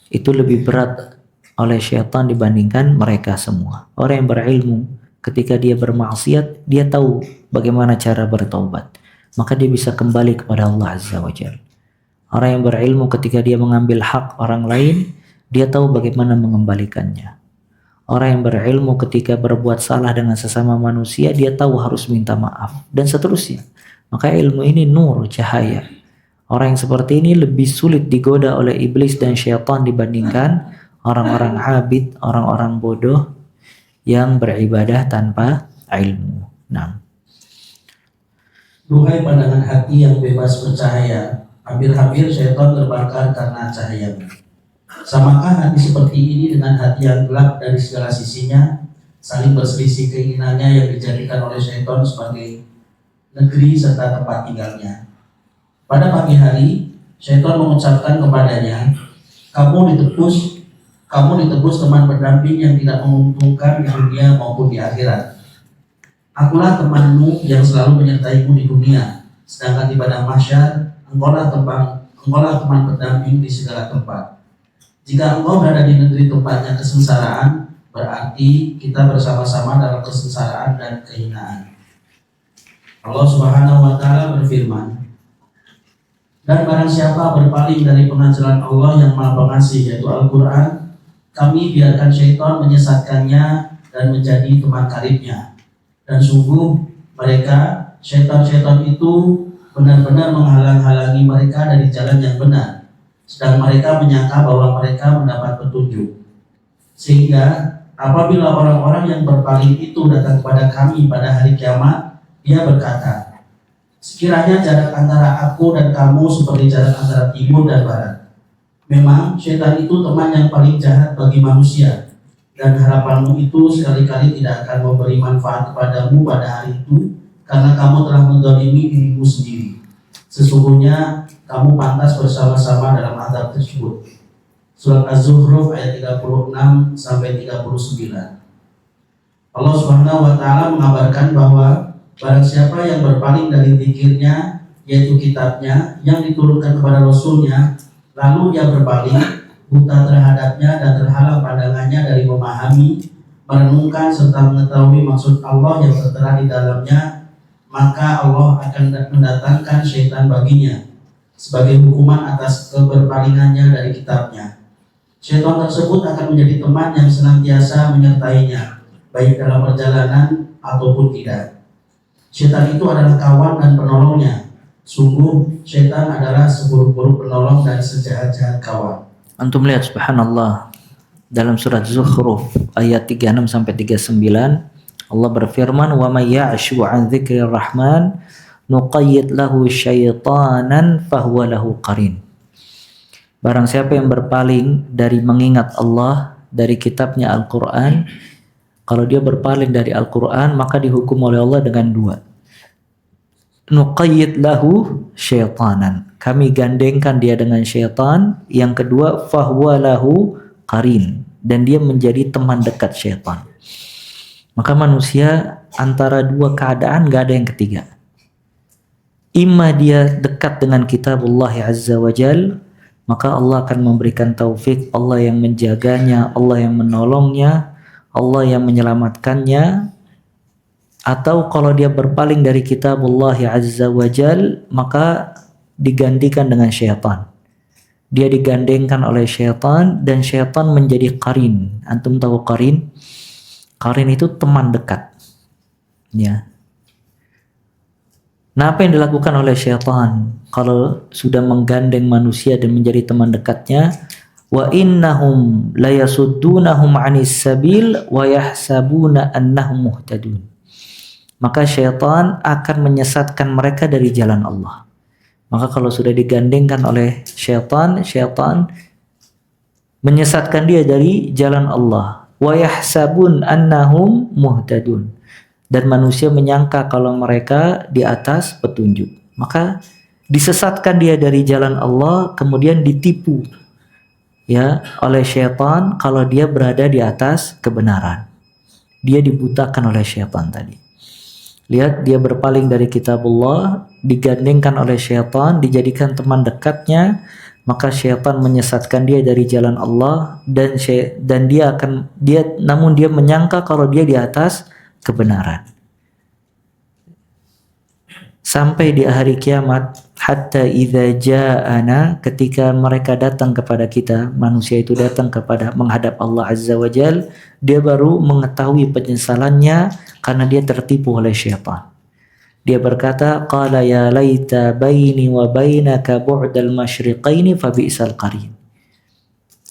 itu lebih berat oleh syaitan dibandingkan mereka semua. Orang yang berilmu, ketika dia bermaksiat, dia tahu bagaimana cara bertaubat. Maka dia bisa kembali kepada Allah Azza wa Jalla. Orang yang berilmu ketika dia mengambil hak orang lain, dia tahu bagaimana mengembalikannya. Orang yang berilmu ketika berbuat salah dengan sesama manusia, dia tahu harus minta maaf. Dan seterusnya. Maka ilmu ini nur, cahaya. Orang yang seperti ini lebih sulit digoda oleh iblis dan syaitan dibandingkan orang-orang abid, orang-orang bodoh yang beribadah tanpa ilmu. Nah. Duhai pandangan hati yang bebas bercahaya, hampir-hampir syaitan terbakar karena cahayanya. Samakah hati seperti ini dengan hati yang gelap dari segala sisinya, saling berselisih keinginannya yang dijadikan oleh syaitan sebagai negeri serta tempat tinggalnya. Pada pagi hari, syaitan mengucapkan kepadanya, kamu ditebus teman berdamping yang tidak menguntungkan di dunia maupun di akhirat. Akulah temanmu yang selalu menyertaimu di dunia, sedangkan di padang mahsyar engkaulah teman berdamping di segala tempat. Jika engkau berada di negeri tempatnya kesengsaraan, berarti kita bersama-sama dalam kesengsaraan dan kehinaan. Allah Subhanahu wa Ta'ala berfirman, dan barang siapa berpaling dari pengajaran Allah yang Maha Pengasih yaitu Al-Quran, kami biarkan syaitan menyesatkannya dan menjadi teman karibnya. Dan sungguh mereka, syaitan-syaitan itu benar-benar menghalang-halangi mereka dari jalan yang benar, sedang mereka menyangka bahwa mereka mendapat petunjuk. Sehingga apabila orang-orang yang berpaling itu datang kepada kami pada hari kiamat, dia berkata, sekiranya jarak antara aku dan kamu seperti jarak antara timur dan barat. Memang syaitan itu teman yang paling jahat bagi manusia, dan harapanmu itu sekali-kali tidak akan memberi manfaat kepadamu pada hari itu, karena kamu telah menzalimi dirimu sendiri. Sesungguhnya kamu pantas bersama-sama dalam azab tersebut. Surat Az-Zukhruf ayat 36 sampai 39. Allah Subhanahu wa Ta'ala mengabarkan bahwa barang siapa yang berpaling dari zikirnya, yaitu kitabnya yang diturunkan kepada Rasulnya, lalu dia berpaling buta terhadapnya dan terhalang pandangannya dari memahami, merenungkan serta mengetahui maksud Allah yang tertera di dalamnya, maka Allah akan mendatangkan syaitan baginya sebagai hukuman atas keberpalingannya dari kitabnya. Syaitan tersebut akan menjadi teman yang senantiasa menyertainya, baik dalam perjalanan ataupun tidak. Syaitan itu adalah kawan dan penolongnya. Sungguh syaitan adalah seburuk-buruk penolong dan sejahat-jahat kawan. Antum lihat subhanallah dalam surat Zukhruf ayat 36 sampai 39 Allah berfirman, wa may ya'shu 'an dzikrir rahman nuqayyid lahu syaitanan fahuwa lahu qarin. Barang siapa yang berpaling dari mengingat Allah, dari kitabnya Al-Quran, kalau dia berpaling dari Al-Quran maka dihukum oleh Allah dengan dua. Nuqayyid lahu syaitanan, kami gandengkan dia dengan syaitan. Yang kedua, fahuwa lahu qarin, dan dia menjadi teman dekat syaitan. Maka manusia antara dua keadaan gak ada yang ketiga. Imma dia dekat dengan kitabullah azza wa jal, maka Allah akan memberikan taufik, Allah yang menjaganya, Allah yang menolongnya, Allah yang menyelamatkannya. Atau kalau dia berpaling dari kitabullah azza wa jal, maka digantikan dengan syaitan. Dia digandengkan oleh syaitan dan syaitan menjadi qarin. Antum tahu qarin? Qarin itu teman dekat. Ya. Nah, apa yang dilakukan oleh syaitan kalau sudah menggandeng manusia dan menjadi teman dekatnya? Wa innahum la yasuddunahum 'anis sabil wa yahsabuna annahum muhtadun. Maka syaitan akan menyesatkan mereka dari jalan Allah. Maka kalau sudah digandengkan oleh syaitan, syaitan menyesatkan dia dari jalan Allah. Wa yahsabun annahum muhtadun. Dan manusia menyangka kalau mereka di atas petunjuk. Maka disesatkan dia dari jalan Allah, kemudian ditipu ya oleh syaitan kalau dia berada di atas kebenaran. Dia dibutakan oleh syaitan tadi. Lihat, dia berpaling dari kitabullah, digandengkan oleh syaitan, dijadikan teman dekatnya, maka syaitan menyesatkan dia dari jalan Allah dan namun dia menyangka kalau dia di atas kebenaran. Sampai di hari kiamat, hatta idza ja'ana, ketika mereka datang kepada kita, manusia itu datang menghadap Allah azza wa jal, dia baru mengetahui penyesalannya karena dia tertipu oleh syaitan. Dia berkata, qala ya laita baini wa bainaka bu'dal masyriqaini fa bi'sal qarin.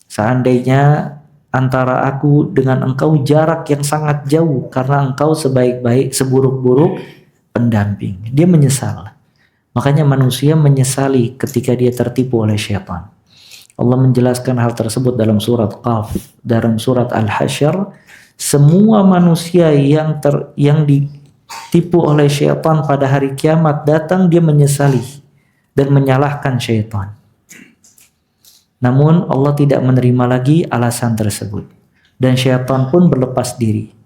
Seandainya antara aku dengan engkau jarak yang sangat jauh karena engkau seburuk-buruk pendamping. Dia menyesal. Makanya manusia menyesali ketika dia tertipu oleh syaitan. Allah menjelaskan hal tersebut dalam surat Qaf, dalam surat Al-Hasyr. Semua manusia yang ditipu oleh syaitan pada hari kiamat datang, dia menyesali dan menyalahkan syaitan. Namun Allah tidak menerima lagi alasan tersebut. Dan syaitan pun berlepas diri.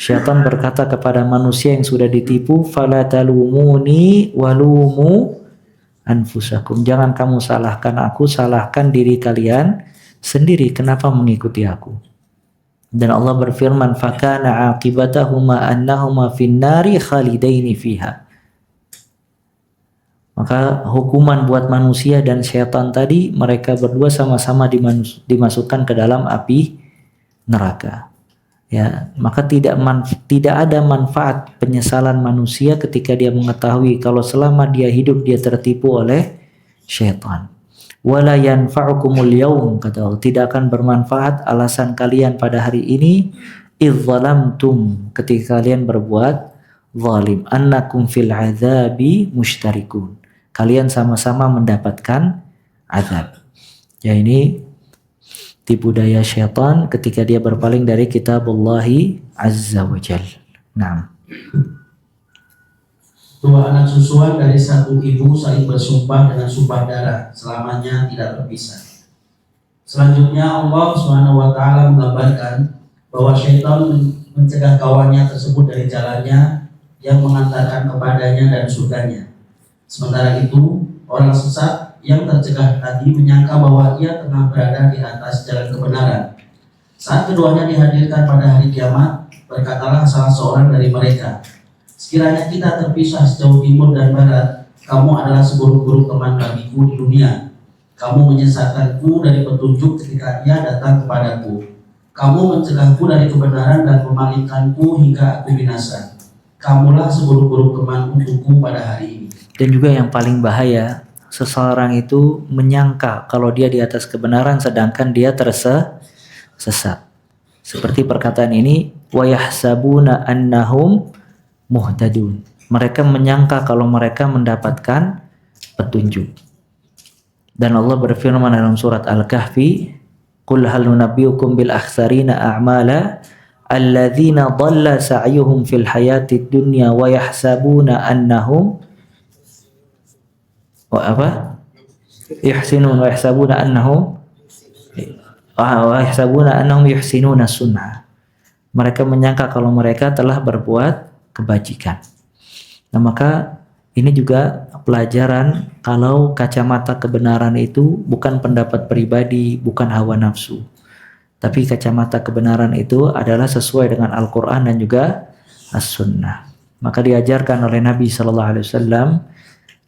Syaitan berkata kepada manusia yang sudah ditipu, fala talumuni walumu anfusakum. Jangan kamu salahkan aku, salahkan diri kalian sendiri. Kenapa mengikuti aku? Dan Allah berfirman, fakana aqibatahuma annahuma finnari khalidaini fiha. Maka hukuman buat manusia dan syaitan tadi, mereka berdua sama-sama dimasukkan ke dalam api neraka. Ya, maka tidak ada manfaat penyesalan manusia ketika dia mengetahui kalau selama dia hidup dia tertipu oleh syaitan. Wala yanfa'ukumul yaum, kata Allah, tidak akan bermanfaat alasan kalian pada hari ini idz zalamtum, ketika kalian berbuat zalim, annakum fil azabi mushtarikun. Kalian sama-sama mendapatkan azab. Ya, ini tipu daya syaitan ketika dia berpaling dari kitabullahi azza wa jal. Nah. Dua anak susuan dari satu ibu saling bersumpah dengan sumpah darah, selamanya tidak berpisah. Selanjutnya Allah Subhanahu wa taala menggambarkan bahwa syaitan mencegah kawannya tersebut dari jalannya yang mengantarkan kepadanya dan surganya. Sementara itu, orang sesat yang tercegah tadi menyangka bahwa ia tengah berada di atas jalan kebenaran. Saat keduanya dihadirkan pada hari kiamat, berkatalah salah seorang dari mereka, sekiranya kita terpisah sejauh timur dan barat, kamu adalah seburuk-buruk teman bagiku di dunia. Kamu menyesatkanku dari petunjuk ketika ia datang kepadaku. Kamu mencegahku dari kebenaran dan memalingkanku hingga aku binasa. Kamulah seburuk-buruk teman untukku pada hari ini. Dan juga yang paling bahaya, seseorang itu menyangka kalau dia di atas kebenaran sedangkan dia tersesat. Seperti perkataan ini, wa yahsabuna annahum muhtadun. Mereka menyangka kalau mereka mendapatkan petunjuk. Dan Allah berfirman dalam surat Al-Kahfi, qul hal nunabbiukum bil akhsarina a'mala alladzina dhalla sa'yuhum fil hayatid dunya wa yahsabuna annahum yahsinun wa yahsabuna annahum wa yahsabuna annahum yuhsinuna sunnah. Mereka menyangka kalau mereka telah berbuat kebajikan. Nah, maka ini juga pelajaran kalau kacamata kebenaran itu bukan pendapat pribadi, bukan hawa nafsu. Tapi kacamata kebenaran itu adalah sesuai dengan Al-Quran dan juga As-Sunnah. Maka diajarkan oleh Nabi SAW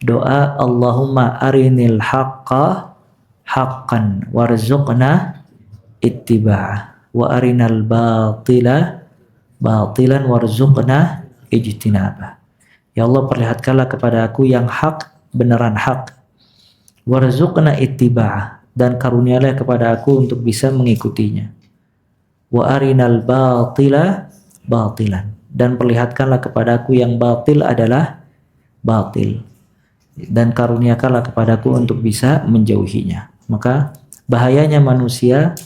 doa Allahumma arinil haqqa haqqan warzuqna ittiba'ah wa arinal batila batilan warzuqna ijtinabah. Ya Allah, perlihatkanlah kepada aku yang hak, beneran hak, warzuqna ittiba'ah, dan karunialah kepada aku untuk bisa mengikutinya, wa arinal batila batilan, dan perlihatkanlah kepada aku yang batil adalah batil, dan karuniakanlah kepadaku untuk bisa menjauhinya. Maka bahayanya manusia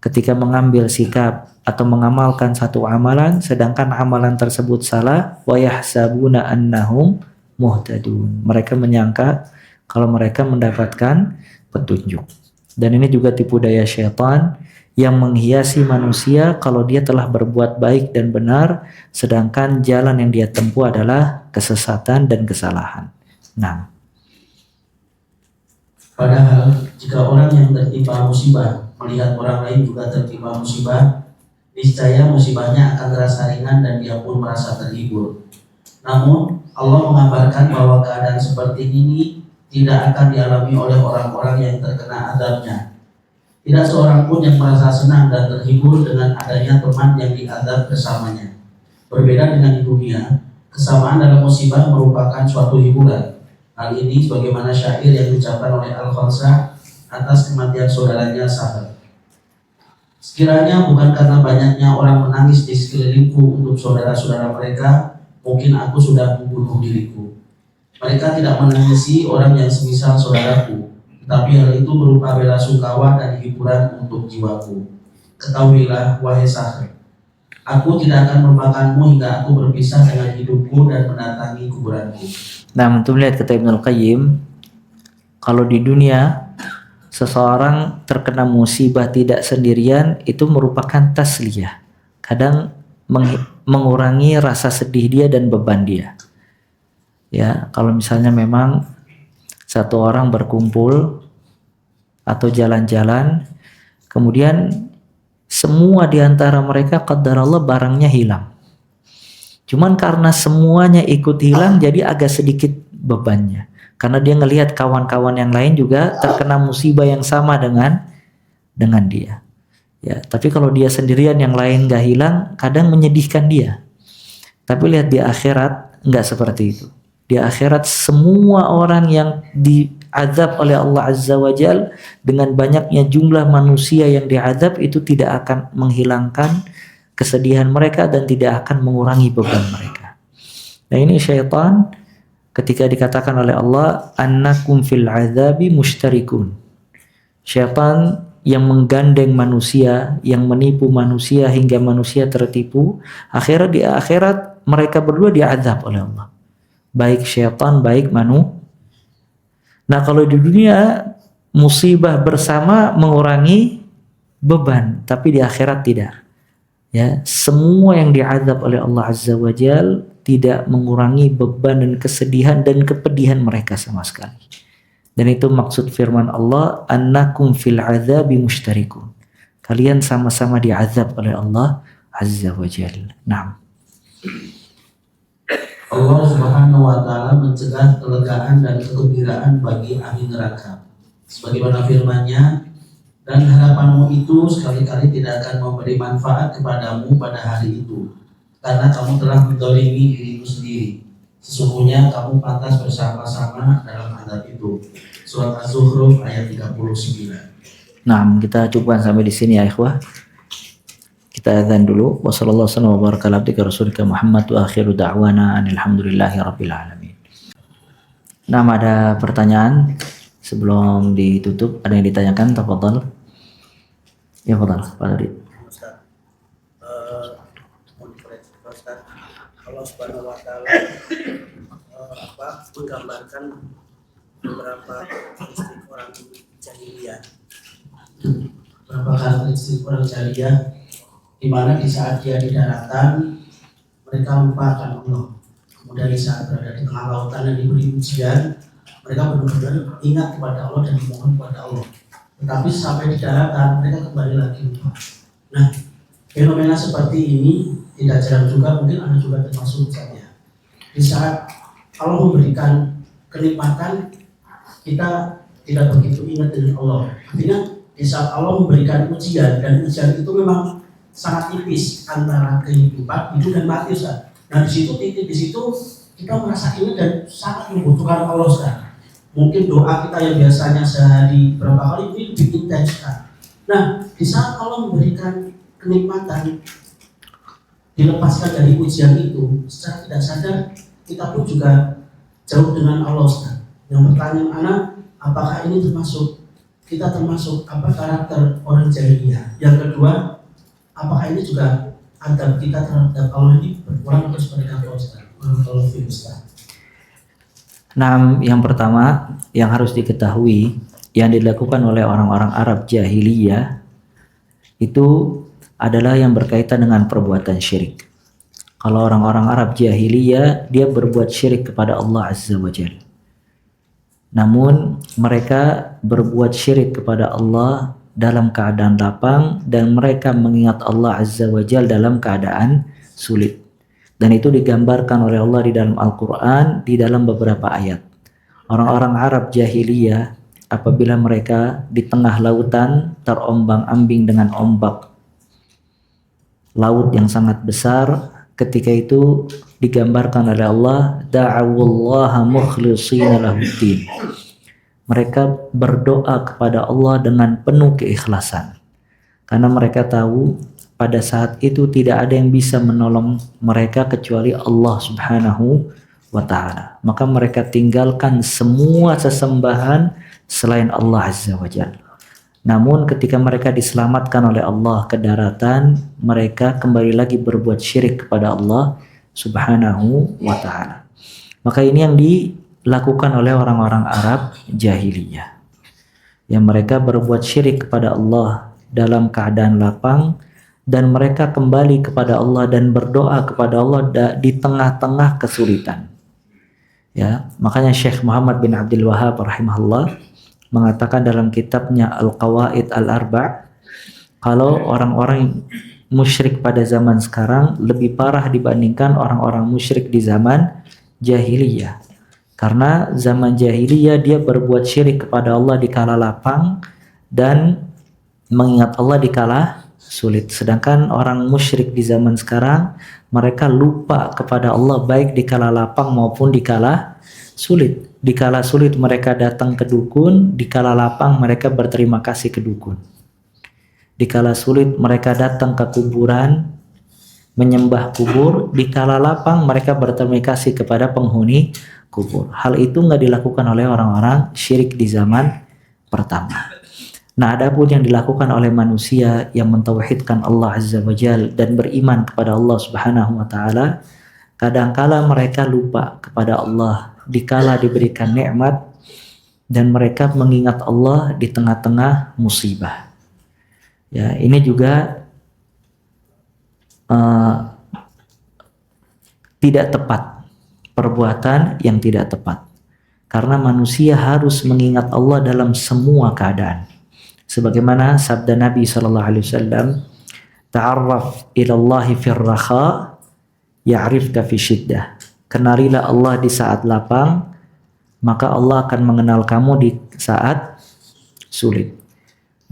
ketika mengambil sikap atau mengamalkan satu amalan sedangkan amalan tersebut salah, wa yahsabuna annahum muhtadun. Mereka menyangka kalau mereka mendapatkan petunjuk. Dan ini juga tipu daya syaitan yang menghiasi manusia kalau dia telah berbuat baik dan benar sedangkan jalan yang dia tempuh adalah kesesatan dan kesalahan. Nah, Padahal jika orang yang tertimpa musibah melihat orang lain juga tertimpa musibah, niscaya musibahnya akan terasa ringan dan dia pun merasa terhibur. Namun Allah mengabarkan bahwa keadaan seperti ini tidak akan dialami oleh orang-orang yang terkena azabnya. Tidak seorang pun yang merasa senang dan terhibur dengan adanya teman yang diazab bersamanya. Berbeda dengan di dunia, kesamaan dalam musibah merupakan suatu hiburan. Hal ini sebagaimana syair yang diucapkan oleh Al-Khalsah atas kematian saudaranya Sahr. Sekiranya bukan karena banyaknya orang menangis di sekelilingku untuk saudara-saudara mereka, mungkin aku sudah membunuh diriku. Mereka tidak menangisi orang yang semisal saudaraku, tetapi hal itu berupa bela sungkawa dan hiburan untuk jiwaku. Ketahuilah, wahai Sahr, aku tidak akan melupakanmu hingga aku berpisah dengan hidupku dan mendatangi kuburanku. nah, untuk melihat kata Ibnul Qayyim, kalau di dunia seseorang terkena musibah tidak sendirian itu merupakan tasliyah. Kadang mengurangi rasa sedih dia dan beban dia. Ya, kalau misalnya memang satu orang berkumpul atau jalan-jalan, kemudian semua di antara mereka qadarallah barangnya hilang. Cuman karena semuanya ikut hilang jadi agak sedikit bebannya. Karena dia ngelihat kawan-kawan yang lain juga terkena musibah yang sama dengan dia. Ya, tapi kalau dia sendirian yang lain gak hilang, kadang menyedihkan dia. Tapi lihat di akhirat nggak seperti itu. Di akhirat semua orang yang diazab oleh Allah Azza wa Jal dengan banyaknya jumlah manusia yang diazab itu tidak akan menghilangkan kesedihan mereka dan tidak akan mengurangi beban mereka. Nah, ini syaitan ketika dikatakan oleh Allah annakum fil azabi mushtarikun. Syaitan yang menggandeng manusia, yang menipu manusia hingga manusia tertipu, di akhirat mereka berdua diazab oleh Allah. Baik syaitan, baik Nah, kalau di dunia musibah bersama mengurangi beban, tapi di akhirat tidak. Ya, semua yang diazab oleh Allah Azza wa Jal tidak mengurangi beban dan kesedihan dan kepedihan mereka sama sekali. Dan itu maksud firman Allah, annakum fil azabi mushtarikun. Kalian sama-sama diazab oleh Allah Azza wa Jalla. Naam. Allah Subhanahu wa taala mencegah kelegaan dan kegembiraan bagi ahli neraka. Sebagaimana firman-Nya, dan harapanmu itu sekali-kali tidak akan memberi manfaat kepadamu pada hari itu, karena kamu telah menzalimi dirimu sendiri. Sesungguhnya kamu pantas bersama-sama dalam azab itu. Surat Az-Zukhruf ayat 39. Nah, kita cukupkan sampai di sini ya ikhwah. Kita azan dulu. Wassallallahu wasallam wa baraka ala abdika rasulika Muhammad wa akhiru da'wana alhamdulillahi rabbil alamin. Nah, ada pertanyaan sebelum ditutup, ada yang ditanyakan, tafadhal. Ya, tafadhal, Pak Adi. Ustaz, Allah Subhanahu wa taala menggambarkan beberapa karakteristik orang jahiliyah. beberapa karakteristik orang jahiliyah, di mana di saat dia di daratan mereka lupakan Allah. Kemudian di saat berada di tengah lautan dan diberi ujian, mereka benar-benar ingat kepada Allah dan memohon kepada Allah. Tetapi sampai di daratan mereka kembali lagi lupa. Nah, fenomena seperti ini tidak jarang juga, mungkin Anda juga termasuk saya. Di saat Allah memberikan kenikmatan, kita tidak begitu ingat dengan Allah. Artinya di saat Allah memberikan ujian, dan ujian itu memang sangat tipis antara kehidupan, hidup dan mati, Ustaz. Nah, di situ titik di situ kita merasa ingat dan sangat membutuhkan Allah, Ustaz. Mungkin doa kita yang biasanya sehari berapa kali ini lebih intens, Ustaz. Nah, di saat Allah memberikan kenikmatan, dilepaskan dari ujian itu, secara tidak sadar kita pun juga jauh dengan Allah, Ustaz. Yang pertanyaan anak, apakah ini kita termasuk apa karakter orang jahiliyah? Yang kedua, apakah ini juga adab kita terhadap Allah ini berkurang atau seperti apa, Ustaz? Kalau Ustaz. Nah, yang pertama yang harus diketahui yang dilakukan oleh orang-orang Arab jahiliyah itu adalah yang berkaitan dengan perbuatan syirik. Kalau orang-orang Arab jahiliyah, dia berbuat syirik kepada Allah Azza wa Jalla. Namun mereka berbuat syirik kepada Allah dalam keadaan lapang, dan mereka mengingat Allah Azza wa Jalla dalam keadaan sulit. Dan itu digambarkan oleh Allah di dalam Al-Quran, di dalam beberapa ayat. Orang-orang Arab jahiliyah, apabila mereka di tengah lautan terombang-ambing dengan ombak laut yang sangat besar, ketika itu digambarkan oleh Allah, da'awullaha mukhlishina lahuddin. Mereka berdoa kepada Allah dengan penuh keikhlasan, karena mereka tahu pada saat itu tidak ada yang bisa menolong mereka kecuali Allah Subhanahu wa ta'ala. Maka mereka tinggalkan semua sesembahan selain Allah Azza wa Jalla. Namun ketika mereka diselamatkan oleh Allah ke daratan, mereka kembali lagi berbuat syirik kepada Allah Subhanahu wa ta'ala. Maka ini yang dilakukan oleh orang-orang Arab jahiliyah, yang mereka berbuat syirik kepada Allah dalam keadaan lapang, dan mereka kembali kepada Allah dan berdoa kepada Allah di tengah-tengah kesulitan. Ya, makanya Syekh Muhammad bin Abdul Wahhab rahimahullah mengatakan dalam kitabnya Al-Qawaid Al-Arba', kalau orang-orang musyrik pada zaman sekarang lebih parah dibandingkan orang-orang musyrik di zaman jahiliyah. Karena zaman jahiliyah dia berbuat syirik kepada Allah di kala lapang dan mengingat Allah di kala sulit. Sedangkan orang musyrik di zaman sekarang, mereka lupa kepada Allah baik di kala lapang maupun di kala sulit. Di kala sulit mereka datang ke dukun, di kala lapang mereka berterima kasih ke dukun. Di kala sulit mereka datang ke kuburan, menyembah kubur, di kala lapang mereka berterima kasih kepada penghuni kubur. Hal itu nggak dilakukan oleh orang-orang syirik di zaman pertama. Nah, adapun yang dilakukan oleh manusia yang mentauhidkan Allah Azza wa Jalla dan beriman kepada Allah Subhanahu wa ta'ala, kadangkala mereka lupa kepada Allah dikala diberikan nikmat, dan mereka mengingat Allah di tengah-tengah musibah. Ya, ini juga tidak tepat, perbuatan yang tidak tepat, karena manusia harus mengingat Allah dalam semua keadaan. Sebagaimana sabda Nabi sallallahu alaihi wasallam, ta'arraf ila Allah fir raha ya'rifka fi syiddah. Kenalilah Allah di saat lapang, maka Allah akan mengenal kamu di saat sulit.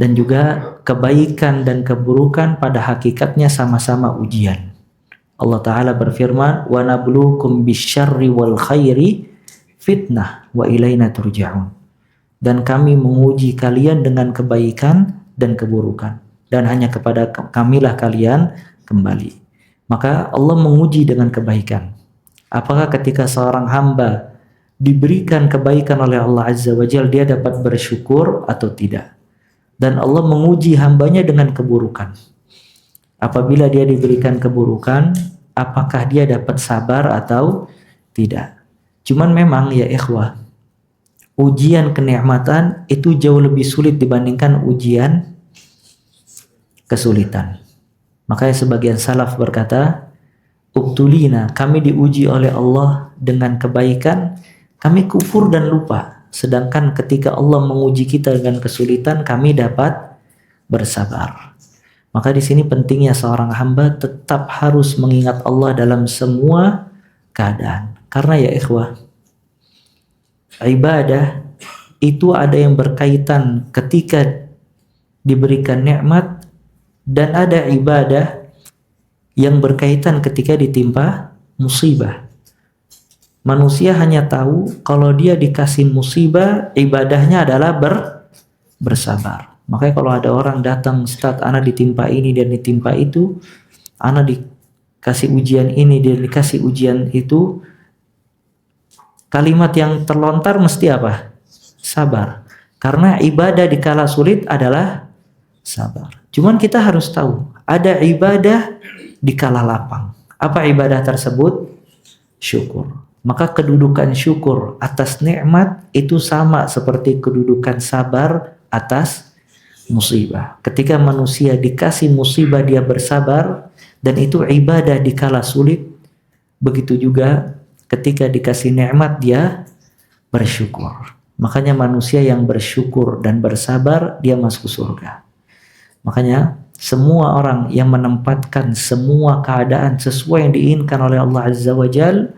Dan juga kebaikan dan keburukan pada hakikatnya sama-sama ujian. Allah Ta'ala berfirman, wa nabluukum bisyarri wal khairi fitnah wa ilaina turja'un. Dan kami menguji kalian dengan kebaikan dan keburukan, dan hanya kepada kamilah kalian kembali. Maka Allah menguji dengan kebaikan. Apakah ketika seorang hamba diberikan kebaikan oleh Allah Azza wa Jalla, dia dapat bersyukur atau tidak? Dan Allah menguji hambanya dengan keburukan. Apabila dia diberikan keburukan, apakah dia dapat sabar atau tidak? Cuman memang ya ikhwah, ujian kenikmatan itu jauh lebih sulit dibandingkan ujian kesulitan. Makanya sebagian salaf berkata, "Ubtulina, kami diuji oleh Allah dengan kebaikan, kami kufur dan lupa. Sedangkan ketika Allah menguji kita dengan kesulitan, kami dapat bersabar." Maka di sini pentingnya seorang hamba tetap harus mengingat Allah dalam semua keadaan. Karena ya ikhwah, ibadah itu ada yang berkaitan ketika diberikan nikmat, dan ada ibadah yang berkaitan ketika ditimpa musibah. Manusia hanya tahu kalau dia dikasih musibah, ibadahnya adalah bersabar. Makanya kalau ada orang datang, "Ustaz, ana ditimpa ini dan ditimpa itu, ana dikasih ujian ini dan dikasih ujian itu," kalimat yang terlontar mesti apa? Sabar. Karena ibadah di kala sulit adalah sabar. Cuman kita harus tahu, ada ibadah di kala lapang. Apa ibadah tersebut? Syukur. Maka kedudukan syukur atas nikmat itu sama seperti kedudukan sabar atas musibah. Ketika manusia dikasih musibah dia bersabar, dan itu ibadah di kala sulit. Begitu juga ketika dikasih nikmat dia bersyukur. Makanya manusia yang bersyukur dan bersabar dia masuk surga. Makanya semua orang yang menempatkan semua keadaan sesuai yang diinginkan oleh Allah Azza wa Jal,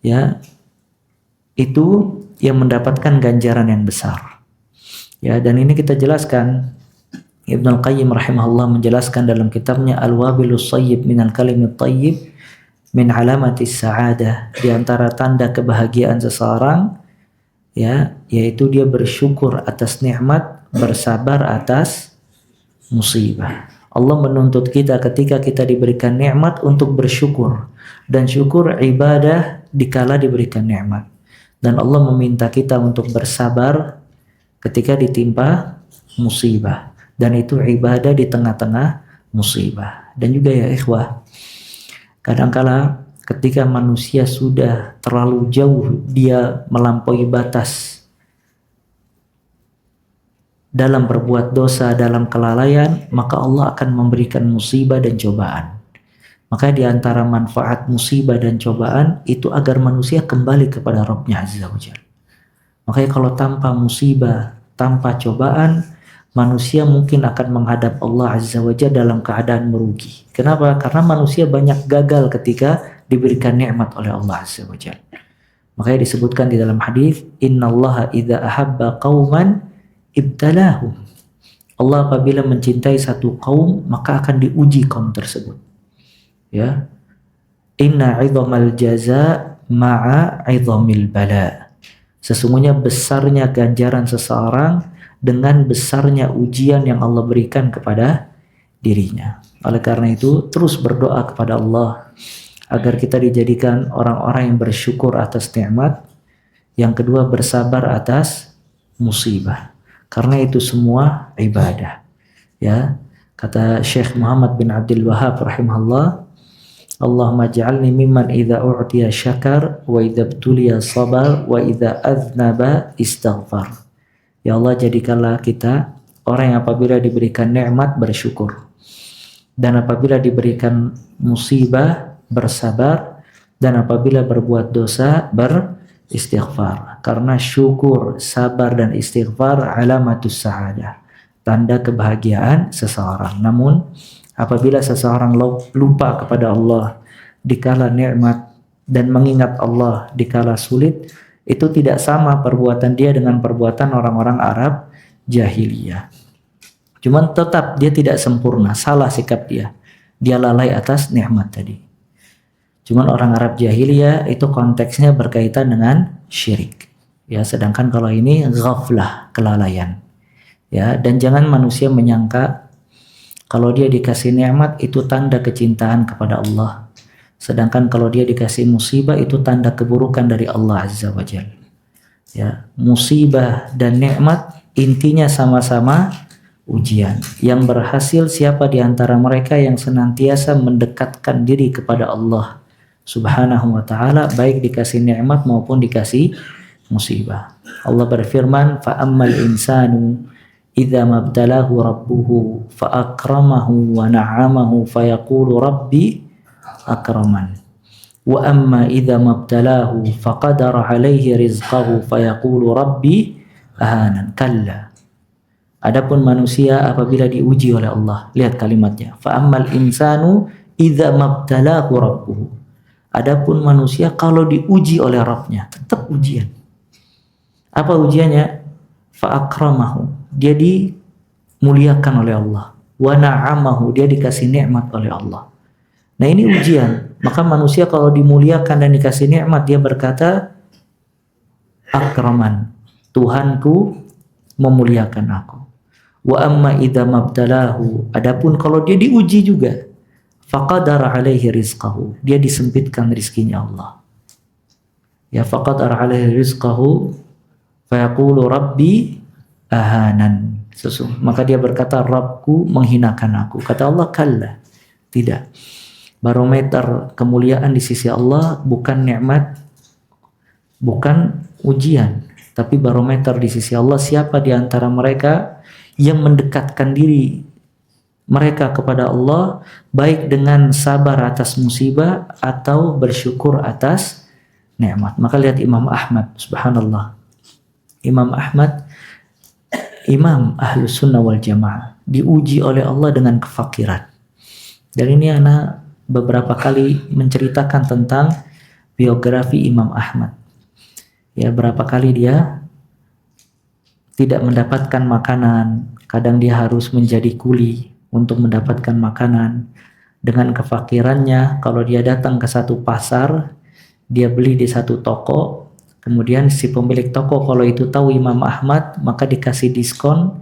ya, itu yang mendapatkan ganjaran yang besar. Ya, dan ini kita jelaskan, Ibnu Al-Qayyim rahimahullah menjelaskan dalam kitabnya Al-Wabilus Sayyib minal Kalimit Tayyib min alamatis sa'adah, di antara tanda kebahagiaan seseorang, ya, yaitu dia bersyukur atas nikmat, bersabar atas musibah. Allah menuntut kita ketika kita diberikan nikmat untuk bersyukur, dan syukur ibadah dikala diberikan nikmat. Dan Allah meminta kita untuk bersabar ketika ditimpa musibah, dan itu ibadah di tengah-tengah musibah. Dan juga ya ikhwah, kadangkala ketika manusia sudah terlalu jauh dia melampaui batas dalam berbuat dosa, dalam kelalaian, maka Allah akan memberikan musibah dan cobaan. Maka di antara manfaat musibah dan cobaan itu agar manusia kembali kepada Rabbnya Azza wa Jalla. Makanya kalau tanpa musibah, tanpa cobaan, manusia mungkin akan menghadap Allah Azza wa Jalla dalam keadaan merugi. Kenapa? Karena manusia banyak gagal ketika diberikan nikmat oleh Allah Azza wa Jalla. Makanya disebutkan di dalam hadis, "Innallaha idza ahabba qauman ibtalahum." Allah apabila mencintai satu kaum, maka akan diuji kaum tersebut. Ya. Inna 'idhamal jaza ma'a 'idhamil bala. Sesungguhnya besarnya ganjaran seseorang dengan besarnya ujian yang Allah berikan kepada dirinya. Oleh karena itu, terus berdoa kepada Allah agar kita dijadikan orang-orang yang bersyukur atas nikmat. Yang kedua, bersabar atas musibah. Karena itu semua ibadah. Ya, kata Syekh Muhammad bin Abdul Wahhab rahimahullah, "Allahumma ja'alni mimman idza u'tiya syakar wa idza ibtuliya sabar wa idza aznaba istaghfar." Ya Allah, jadikanlah kita orang yang apabila diberikan nikmat bersyukur, dan apabila diberikan musibah bersabar, dan apabila berbuat dosa beristighfar. Karena syukur, sabar dan istighfar alamatus sa'adah, tanda kebahagiaan seseorang. Namun apabila seseorang lupa kepada Allah dikala nikmat dan mengingat Allah dikala sulit, itu tidak sama perbuatan dia dengan perbuatan orang-orang Arab jahiliyah. Cuman tetap dia tidak sempurna, salah sikap dia. Dia lalai atas nikmat tadi. Cuman orang Arab jahiliyah itu konteksnya berkaitan dengan syirik. Ya, sedangkan kalau ini ghaflah, kelalaian. Ya, dan jangan manusia menyangka kalau dia dikasih nikmat itu tanda kecintaan kepada Allah. Sedangkan kalau dia dikasih musibah itu tanda keburukan dari Allah Azza wa Jalla. Ya, musibah dan nikmat intinya sama-sama ujian. Yang berhasil siapa di antara mereka yang senantiasa mendekatkan diri kepada Allah Subhanahu wa ta'ala, baik dikasih nikmat maupun dikasih musibah. Allah berfirman, "Fa ammal insanu idza mabtalahu rabbuhu fa akramahu wa na'amahu fayaqulu rabbi akraman. Wa amma idza mabtalahu faqadara alaihi rizqahu fayaqulu rabbi ahanan. Kalla. Adapun manusia apabila diuji oleh Allah, lihat kalimatnya, fa ammal insanu idza mabtalahu rabbuhu. Adapun manusia kalau diuji oleh Rabbnya, tetap ujian. Apa ujiannya? Fa akramahu, dia dimuliakan oleh Allah. Wa na'amahu, dia dikasih nikmat oleh Allah. Nah ini ujian. Maka manusia kalau dimuliakan dan dikasih nikmat, dia berkata akraman, Tuhanku memuliakan aku. Wa amma idza mabtalahu, adapun kalau dia diuji juga, faqadara alaihi rizqahu, dia disempitkan rizkinya Allah. Ya faqadara alaihi rizqahu fayaqulu rabbi ahanan. Maka dia berkata, Rabbku menghinakan aku. Kata Allah, kalla, tidak. Barometer kemuliaan di sisi Allah bukan nikmat, bukan ujian, tapi barometer di sisi Allah siapa di antara mereka yang mendekatkan diri mereka kepada Allah, baik dengan sabar atas musibah atau bersyukur atas nikmat. Maka lihat Imam Ahmad, subhanallah. Imam Ahmad, Imam Ahlus Sunnah wal Jamaah, diuji oleh Allah dengan kefakiran. Dan ini anak beberapa kali menceritakan tentang biografi Imam Ahmad. Ya, berapa kali dia tidak mendapatkan makanan, kadang dia harus menjadi kuli untuk mendapatkan makanan. Dengan kefakirannya, kalau dia datang ke satu pasar, dia beli di satu toko, kemudian si pemilik toko kalau itu tahu Imam Ahmad, maka dikasih diskon.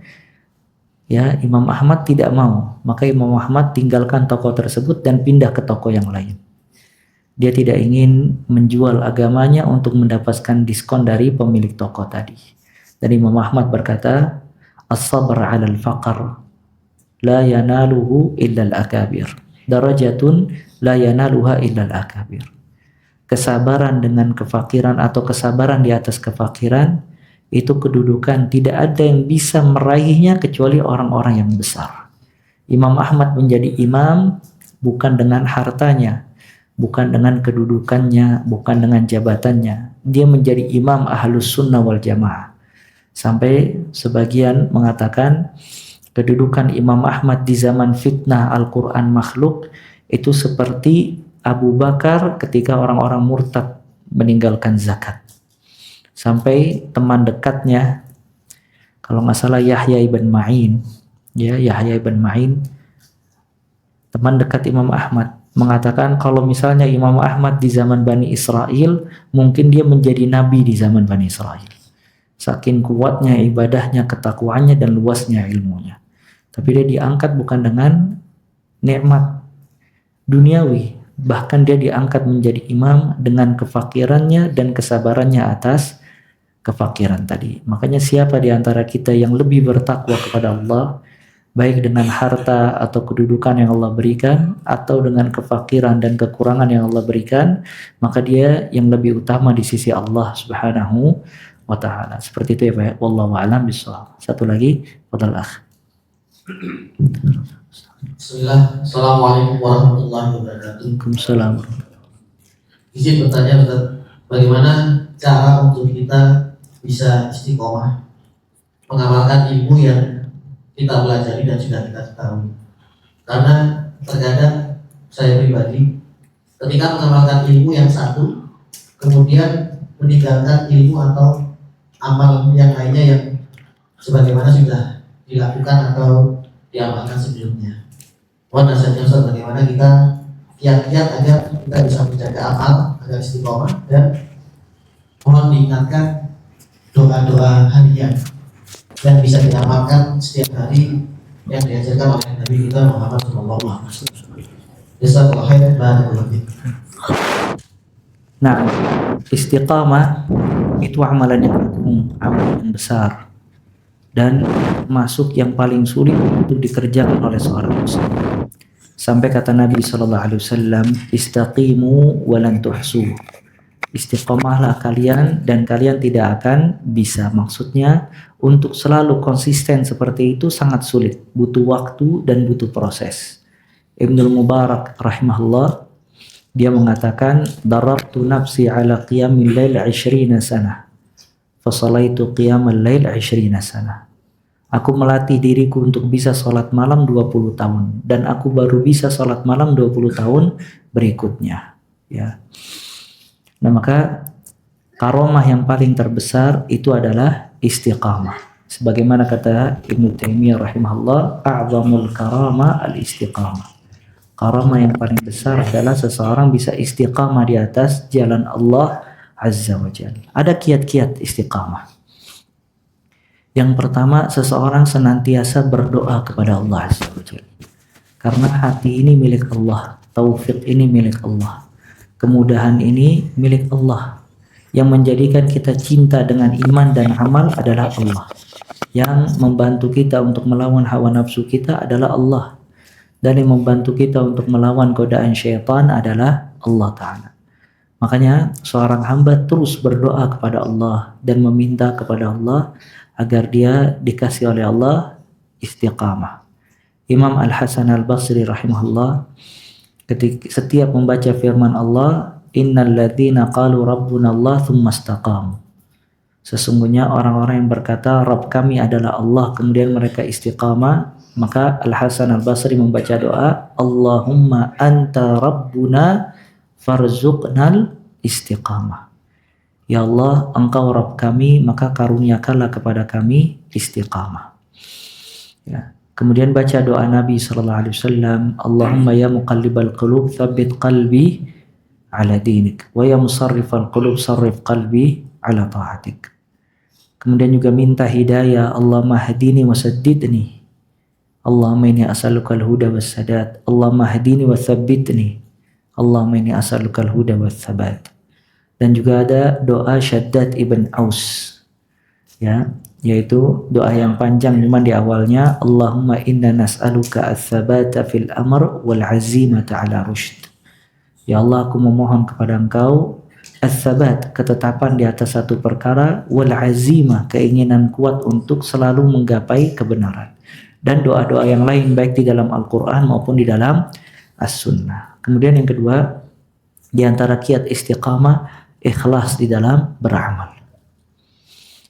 Ya, Imam Ahmad tidak mau, maka Imam Ahmad tinggalkan toko tersebut dan pindah ke toko yang lain. Dia tidak ingin menjual agamanya untuk mendapatkan diskon dari pemilik toko tadi. Dan Imam Ahmad berkata, as-sabr 'alal faqr la yanaluhu illa al-akabir. Darajatun la yanaluha illa al-akabir. Kesabaran dengan kefakiran atau kesabaran di atas kefakiran, itu kedudukan tidak ada yang bisa meraihnya kecuali orang-orang yang besar. Imam Ahmad menjadi imam bukan dengan hartanya, bukan dengan kedudukannya, bukan dengan jabatannya. Dia menjadi imam Ahlus Sunnah wal Jamaah. Sampai sebagian mengatakan kedudukan Imam Ahmad di zaman fitnah Al-Quran makhluk itu seperti Abu Bakar ketika orang-orang murtad meninggalkan zakat. Sampai teman dekatnya, kalau nggak salah Yahya ibn Ma'in, ya Yahya ibn Ma'in, teman dekat Imam Ahmad, mengatakan kalau misalnya Imam Ahmad di zaman Bani Israel, mungkin dia menjadi nabi di zaman Bani Israel. Saking kuatnya ibadahnya, ketakwaannya, dan luasnya ilmunya. Tapi dia diangkat bukan dengan nikmat duniawi, bahkan dia diangkat menjadi imam dengan kefakirannya dan kesabarannya atas kefakiran tadi. Makanya siapa di antara kita yang lebih bertakwa kepada Allah, baik dengan harta atau kedudukan yang Allah berikan, atau dengan kefakiran dan kekurangan yang Allah berikan, maka dia yang lebih utama di sisi Allah Subhanahu wa ta'ala. Seperti itu ya Pak. Wallahu a'lam bishawab. Satu lagi, fadhal akh. Bismillah. Assalamualaikum warahmatullahi wabarakatuh. Waalaikumsalam. Izin bertanya Ustaz, bagaimana cara untuk kita bisa istiqomah mengamalkan ilmu yang kita pelajari dan sudah kita ketahui? Karena terkadang saya pribadi ketika mengamalkan ilmu yang satu, kemudian meninggalkan ilmu atau amal yang lainnya yang sebagaimana sudah dilakukan atau diamalkan sebelumnya. Mohon nasihatnya Ustaz, bagaimana kita kiat-kiat agar kita bisa menjaga amal agar istiqomah, dan mohon diingatkan doa-doa harian yang bisa diamalkan setiap hari yang diajarkan oleh Nabi kita Muhammad SAW. Jazakallahu khairan, barakallahu fiik. Nah, istiqamah itu amalan yang agung, amalan yang besar, dan masuk yang paling sulit untuk dikerjakan oleh seorang muslim. Sampai kata Nabi SAW, istaqimu walan tuhsu, Istiqomahlah kalian dan kalian tidak akan bisa. Maksudnya untuk selalu konsisten seperti itu sangat sulit, butuh waktu dan butuh proses. Ibnul Mubarak rahimahullah, dia mengatakan, darabtu nafsi ala qiyamil lail 20 sanah fasalaitu qiyamal lail 20 sanah. Aku melatih diriku untuk bisa sholat malam 20 tahun dan aku baru bisa sholat malam 20 tahun berikutnya, ya. Nah, maka karomah yang paling terbesar itu adalah istiqamah. Sebagaimana kata Ibnu Taimiyah rahimahullah, a'zamul karama al-istiqamah. Karomah yang paling besar adalah seseorang bisa istiqamah di atas jalan Allah Azza wa Jalla. Ada kiat-kiat istiqamah. Yang pertama, seseorang senantiasa berdoa kepada Allah Azza wa Jalla. Karena hati ini milik Allah, taufik ini milik Allah, kemudahan ini milik Allah. Yang menjadikan kita cinta dengan iman dan amal adalah Allah. Yang membantu kita untuk melawan hawa nafsu kita adalah Allah. Dan yang membantu kita untuk melawan godaan syaitan adalah Allah Ta'ala. Makanya seorang hamba terus berdoa kepada Allah dan meminta kepada Allah agar dia dikasih oleh Allah istiqamah. Imam Al-Hasan Al-Basri rahimahullah setiap membaca firman Allah, innal ladzina qalu rabbuna Allah tsumma istaqamu. Sesungguhnya orang-orang yang berkata Rabb kami adalah Allah kemudian mereka istiqamah, maka Al-Hasan Al-Basri membaca doa, Allahumma anta rabbuna farzuqnal istiqamah. Ya Allah, engkau Rabb kami, maka karuniakanlah kepada kami istiqamah. Ya. Kemudian baca doa Nabi sallallahu alaihi wasallam, Allahumma ya muqallibal qulub tsabbit qalbi ala dinik wa ya musarrifal qulub sarrif qalbi ala ta'atik. Kemudian juga minta hidayah, Allahumma hadini wa saddidni. Allahumma inni as'alukal huda was sadat. Allahumma hadini wa tsabbitni. Allahumma inni as'alukal huda was sabat. Dan juga ada doa Syaddad ibn Aus, ya, yaitu doa yang panjang cuman di awalnya Allahumma inna nas'aluka ats-tsabata fil amr wal 'azimata 'ala rusyd. Ya Allah, aku memohon kepada Engkau ats-tsabat, ketetapan di atas satu perkara, wal 'azimah, keinginan kuat untuk selalu menggapai kebenaran. Dan doa-doa yang lain baik di dalam Al-Qur'an maupun di dalam As-Sunnah. Kemudian yang kedua, di antara kiat istiqamah ikhlas di dalam beramal.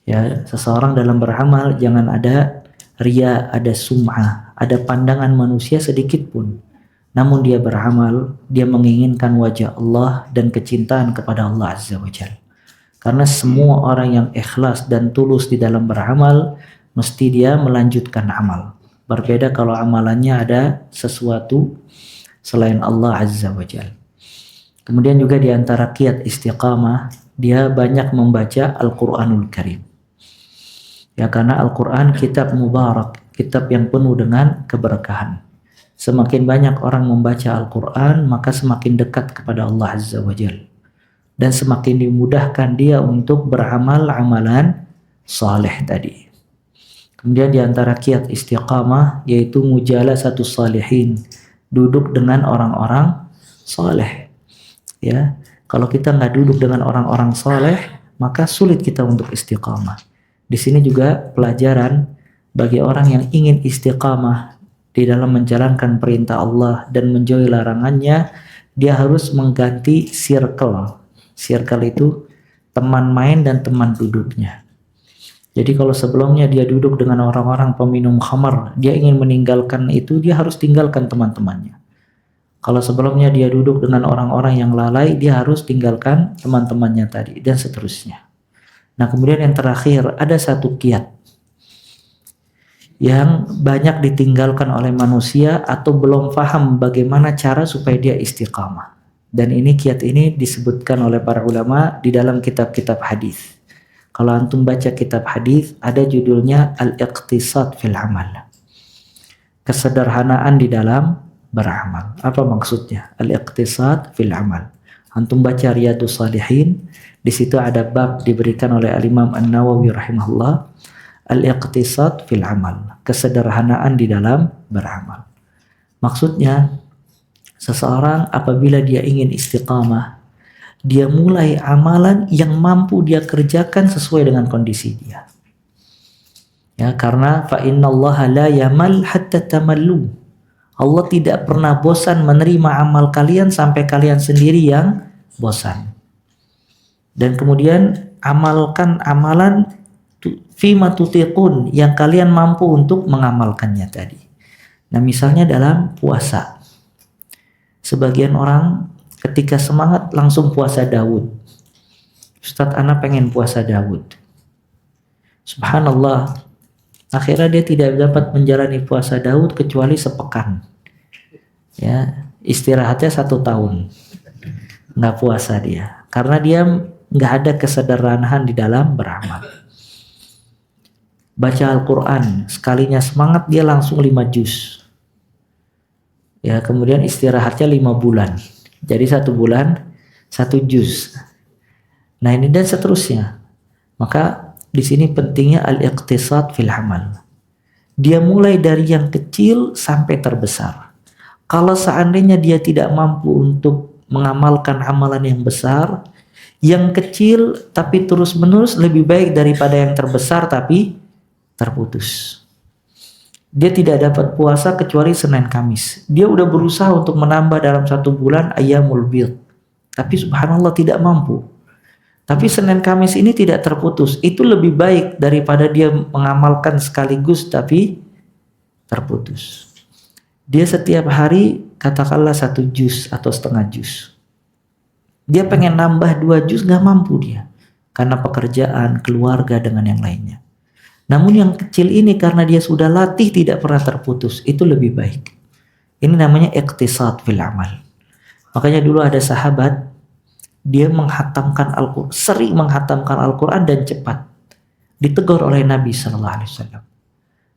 Ya, seseorang dalam beramal jangan ada riya, ada sum'ah, ada pandangan manusia sedikit pun. Namun dia beramal, dia menginginkan wajah Allah dan kecintaan kepada Allah Azza wa Jalla. Karena semua orang yang ikhlas dan tulus di dalam beramal, mesti dia melanjutkan amal. Berbeda kalau amalannya ada sesuatu selain Allah Azza wa Jalla. Kemudian juga di antara kiat istiqamah, dia banyak membaca Al-Qur'anul Karim. Ya, karena Al-Quran kitab mubarak, kitab yang penuh dengan keberkahan. Semakin banyak orang membaca Al-Quran, maka semakin dekat kepada Allah Azza wa Jalla. Dan semakin dimudahkan dia untuk beramal amalan saleh tadi. Kemudian di antara kiat istiqamah, yaitu mujalasatus salihin, duduk dengan orang-orang saleh. Ya, kalau kita nggak duduk dengan orang-orang saleh, maka sulit kita untuk istiqamah. Di sini juga pelajaran bagi orang yang ingin istiqamah di dalam menjalankan perintah Allah dan menjauhi larangannya, dia harus mengganti circle. Circle itu teman main dan teman duduknya. Jadi kalau sebelumnya dia duduk dengan orang-orang peminum khamar, dia ingin meninggalkan itu, dia harus tinggalkan teman-temannya. Kalau sebelumnya dia duduk dengan orang-orang yang lalai, dia harus tinggalkan teman-temannya tadi, dan seterusnya. Nah, kemudian yang terakhir, ada satu kiat yang banyak ditinggalkan oleh manusia atau belum paham bagaimana cara supaya dia istiqamah. Dan ini kiat ini disebutkan oleh para ulama di dalam kitab-kitab hadis. Kalau antum baca kitab hadis, ada judulnya Al-Iqtisad fil Amal. Kesederhanaan di dalam beramal. Apa maksudnya? Al-Iqtisad fil Amal. Antum baca Riyadhus Shalihin, di situ ada bab diberikan oleh Al-Imam An-Nawawi rahimahullah, Al-Iqtisad fil Amal, kesederhanaan di dalam beramal. Maksudnya, seseorang apabila dia ingin istiqamah, dia mulai amalan yang mampu dia kerjakan sesuai dengan kondisi dia. Ya, karena fa innallaha la yamal hatta tamallu. Allah tidak pernah bosan menerima amal kalian sampai kalian sendiri yang bosan. Dan kemudian amalkan amalan fima tutiqun yang kalian mampu untuk mengamalkannya tadi. Nah, misalnya dalam puasa. Sebagian orang ketika semangat langsung puasa Daud. Ustadz, ana pengen puasa Daud. Subhanallah, akhirnya dia tidak dapat menjalani puasa Daud kecuali sepekan. Ya, istirahatnya 1 tahun. Nggak puasa dia. Karena dia nggak ada kesederhanaan di dalam beramal. Baca Al-Quran, sekalinya semangat dia langsung 5 juz. Ya, kemudian istirahatnya 5 bulan. Jadi 1 bulan 1 juz. Nah, ini dan seterusnya. Maka di sini pentingnya al-iqtisad fil amal. Dia mulai dari yang kecil sampai terbesar. Kalau seandainya dia tidak mampu untuk mengamalkan amalan yang besar, yang kecil tapi terus-menerus lebih baik daripada yang terbesar tapi terputus. Dia tidak dapat puasa kecuali Senin Kamis. Dia udah berusaha untuk menambah dalam 1 bulan ayyamul bid. Tapi subhanallah tidak mampu. Tapi Senin Kamis ini tidak terputus. Itu lebih baik daripada dia mengamalkan sekaligus tapi terputus. Dia setiap hari katakanlah 1 juz atau setengah juz. Dia pengen nambah 2 juz, gak mampu dia. Karena pekerjaan, keluarga, dengan yang lainnya. Namun yang kecil ini karena dia sudah latih tidak pernah terputus, itu lebih baik. Ini namanya iqtisad fil amal. Makanya dulu ada sahabat, dia menghatamkan Al-Quran, sering menghatamkan Al-Quran dan cepat. Ditegur oleh Nabi SAW.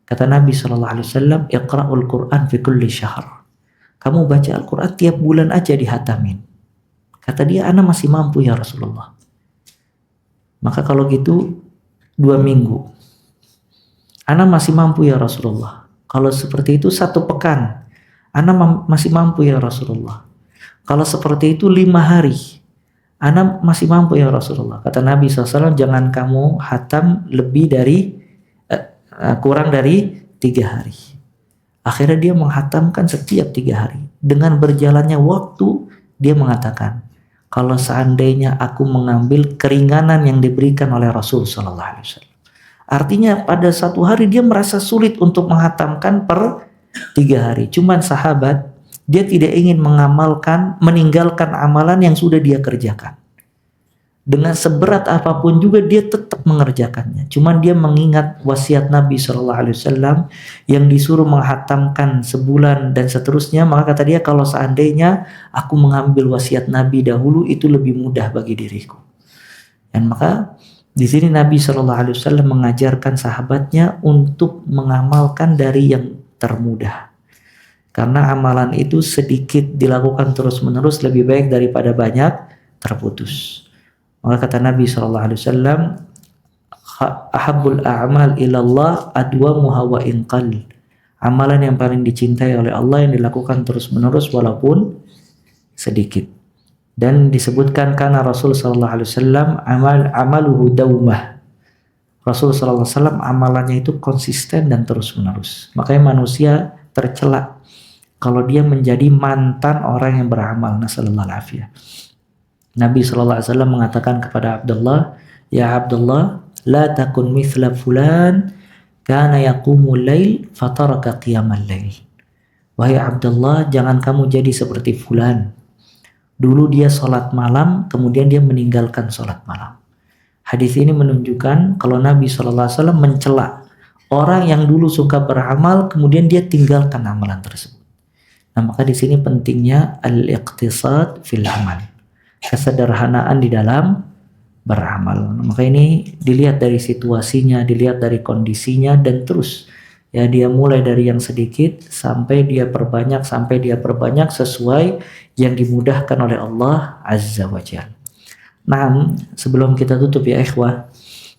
Kata Nabi SAW, iqra'ul Quran fi kulli syahr. Kamu baca Al-Quran tiap bulan aja dihatamin. Kata dia, ana masih mampu ya Rasulullah. Maka kalau gitu 2 minggu. Ana masih mampu ya Rasulullah. Kalau seperti itu 1 pekan. Ana masih mampu ya Rasulullah. Kalau seperti itu 5 hari. Ana masih mampu ya Rasulullah. Kata Nabi SAW, jangan kamu hatam lebih dari kurang dari 3 hari. Akhirnya dia menghatamkan setiap 3 hari. Dengan berjalannya waktu, dia mengatakan, kalau seandainya aku mengambil keringanan yang diberikan oleh Rasul SAW. Artinya pada 1 hari dia merasa sulit untuk menghatamkan per 3 hari. Cuman sahabat, dia tidak ingin meninggalkan amalan yang sudah dia kerjakan. Dengan seberat apapun juga dia tetap mengerjakannya. Cuman dia mengingat wasiat Nabi SAW yang disuruh menghatamkan sebulan dan seterusnya. Maka kata dia, kalau seandainya aku mengambil wasiat Nabi dahulu, itu lebih mudah bagi diriku. Dan maka di sini Nabi SAW mengajarkan sahabatnya untuk mengamalkan dari yang termudah. Karena amalan itu sedikit dilakukan terus-menerus lebih baik daripada banyak terputus. Maka kata Nabi SAW, ahabbul a'mal ilallah adwamuha wa inqal. Amalan yang paling dicintai oleh Allah yang dilakukan terus-menerus walaupun sedikit. Dan disebutkan karena Rasul sallallahu alaihi wasallam amaluhu daumah. Rasul sallallahu alaihi wasallam amalannya itu konsisten dan terus-menerus. Makanya manusia tercela kalau dia menjadi mantan orang yang beramal. Nasallallahu alaihi. Nabi sallallahu alaihi wasallam mengatakan kepada Abdullah, "Ya Abdullah, la takun mithla fulan kana yaqumul lail fataraka qiyamal lail." Wahai Abdullah, jangan kamu jadi seperti fulan. Dulu dia sholat malam, kemudian dia meninggalkan sholat malam. Hadis ini menunjukkan kalau Nabi SAW mencela orang yang dulu suka beramal, kemudian dia tinggalkan amalan tersebut. Nah, maka di sini pentingnya al-iqtisad fil amal, kesederhanaan di dalam beramal. Maka ini dilihat dari situasinya, dilihat dari kondisinya, dan terus ya dia mulai dari yang sedikit sampai dia perbanyak sesuai yang dimudahkan oleh Allah Azza wa Jalla. Nah, sebelum kita tutup ya ikhwah,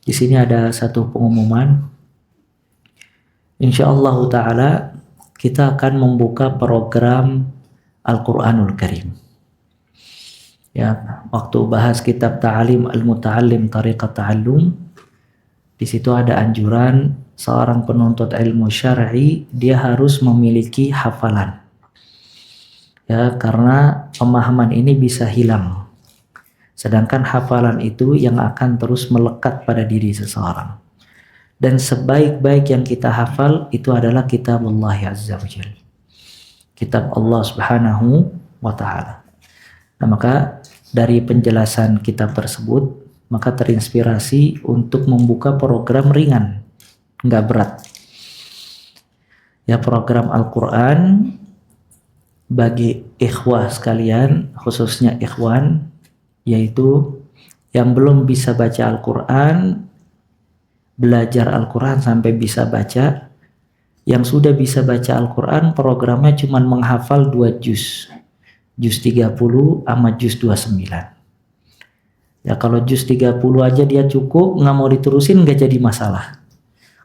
di sini ada satu pengumuman. Insyaallah taala kita akan membuka program Al-Qur'anul Karim. Ya, waktu bahas kitab Ta'alim Al-Muta'allim Tariqat Ta'allum, di situ ada anjuran seorang penuntut ilmu syar'i dia harus memiliki hafalan. Ya, karena pemahaman ini bisa hilang. Sedangkan hafalan itu yang akan terus melekat pada diri seseorang. Dan sebaik-baik yang kita hafal itu adalah kitab Allah Azza wa Jalla. Kitab Allah Subhanahu wa Ta'ala. Nah, maka dari penjelasan kitab tersebut, maka terinspirasi untuk membuka program ringan, nggak berat. Ya, program Al-Quran bagi ikhwah sekalian, khususnya ikhwan, yaitu yang belum bisa baca Al-Quran, belajar Al-Quran sampai bisa baca. Yang sudah bisa baca Al-Quran, programnya cuma menghafal 2 juz. Juz 30 sama juz 29. Ya, kalau juz 30 aja dia cukup, nggak mau diterusin nggak jadi masalah.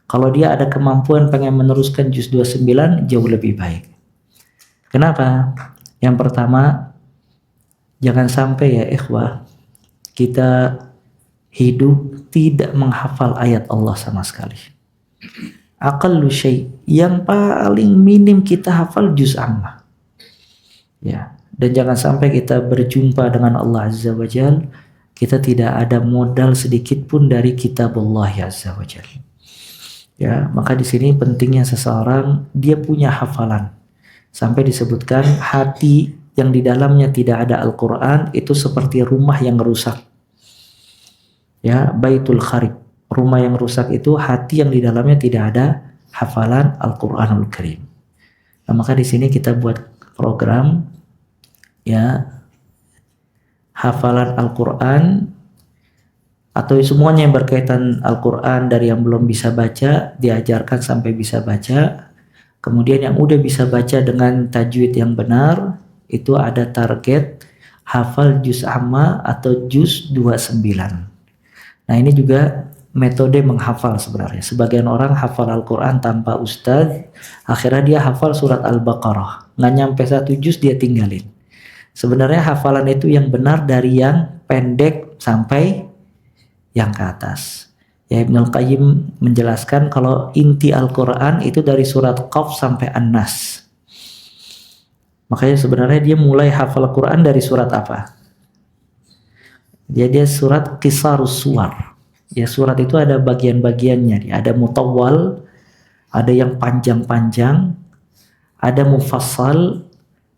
Kalau dia ada kemampuan pengen meneruskan juz 29, jauh lebih baik. Kenapa? Yang pertama, jangan sampai ya ikhwah, kita hidup tidak menghafal ayat Allah sama sekali. Aqallu syai', yang paling minim kita hafal juz amma. Ya, dan jangan sampai kita berjumpa dengan Allah Azza wa Jalla, kita tidak ada modal sedikit pun dari kitab Allah Azza wa Jalla. Ya, maka di sini pentingnya seseorang dia punya hafalan. Sampai disebutkan hati yang di dalamnya tidak ada Al-Quran itu seperti rumah yang rusak. Ya, baitul kharib. Rumah yang rusak itu hati yang di dalamnya tidak ada hafalan Al-Quranul Karim. Nah, maka di sini kita buat program ya hafalan Al-Quran atau semuanya yang berkaitan Al-Quran, dari yang belum bisa baca diajarkan sampai bisa baca. Kemudian yang udah bisa baca dengan tajwid yang benar itu ada target hafal juz amma atau juz 29. Nah, ini juga metode menghafal sebenarnya. Sebagian orang hafal Al-Quran tanpa ustadz, akhirnya dia hafal surat Al-Baqarah. Nggak nyampe 1 juz dia tinggalin. Sebenarnya hafalan itu yang benar dari yang pendek sampai yang ke atas. Ya, Ibnul Qayyim menjelaskan kalau inti Al-Quran itu dari surat Qaf sampai An-Nas. Makanya sebenarnya dia mulai hafal Al-Quran dari surat apa? Dia surat Qisarus Suwar. Ya, surat itu ada bagian-bagiannya. Ada mutawwal, ada yang panjang-panjang, ada mufassal,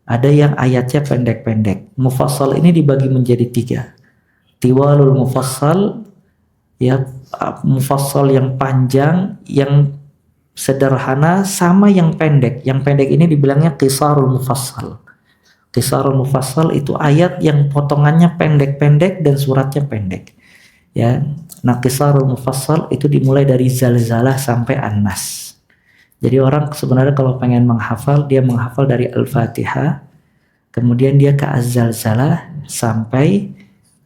ada yang ayatnya pendek-pendek. Mufassal ini dibagi menjadi 3. Tiwalul mufassal, ya, mufassal yang panjang, yang sederhana, sama yang pendek. Yang pendek ini dibilangnya qisarul mufassal. Qisarul mufassal itu ayat yang potongannya pendek-pendek dan suratnya pendek. Ya, nah qisarul mufassal itu dimulai dari Zalzalah sampai An-Nas. Jadi orang sebenarnya kalau pengen menghafal, dia menghafal dari Al-Fatihah, kemudian dia ke Az-Zalzalah sampai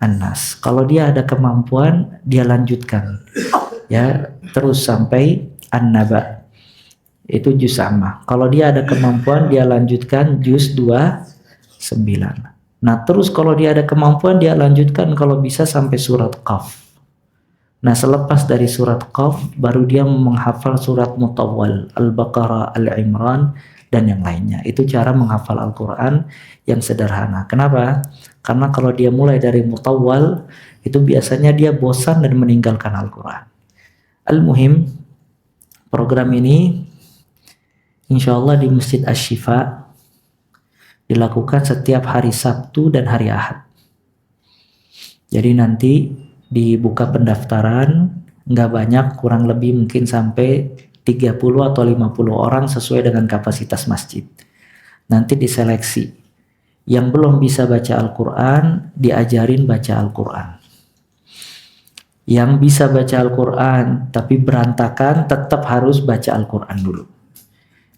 An-Nas. Kalau dia ada kemampuan, dia lanjutkan. Ya, terus sampai An-Naba. Itu juz amma. Kalau dia ada kemampuan, dia lanjutkan juz 29. Nah, terus kalau dia ada kemampuan, dia lanjutkan kalau bisa sampai surat Qaf. Nah, selepas dari surat Qaf, baru dia menghafal surat Mutawwal, Al-Baqarah, Al-Imran, dan yang lainnya. Itu cara menghafal Al-Quran yang sederhana. Kenapa? Karena kalau dia mulai dari Mutawwal, itu biasanya dia bosan dan meninggalkan Al-Quran. Al-Muhim, program ini insya Allah di Masjid Asy-Syifa dilakukan setiap hari Sabtu dan hari Ahad. Jadi nanti dibuka pendaftaran, nggak banyak, kurang lebih mungkin sampai 30 atau 50 orang sesuai dengan kapasitas masjid. Nanti diseleksi. Yang belum bisa baca Al-Quran, diajarin baca Al-Quran. Yang bisa baca Al-Quran tapi berantakan, tetap harus baca Al-Quran dulu.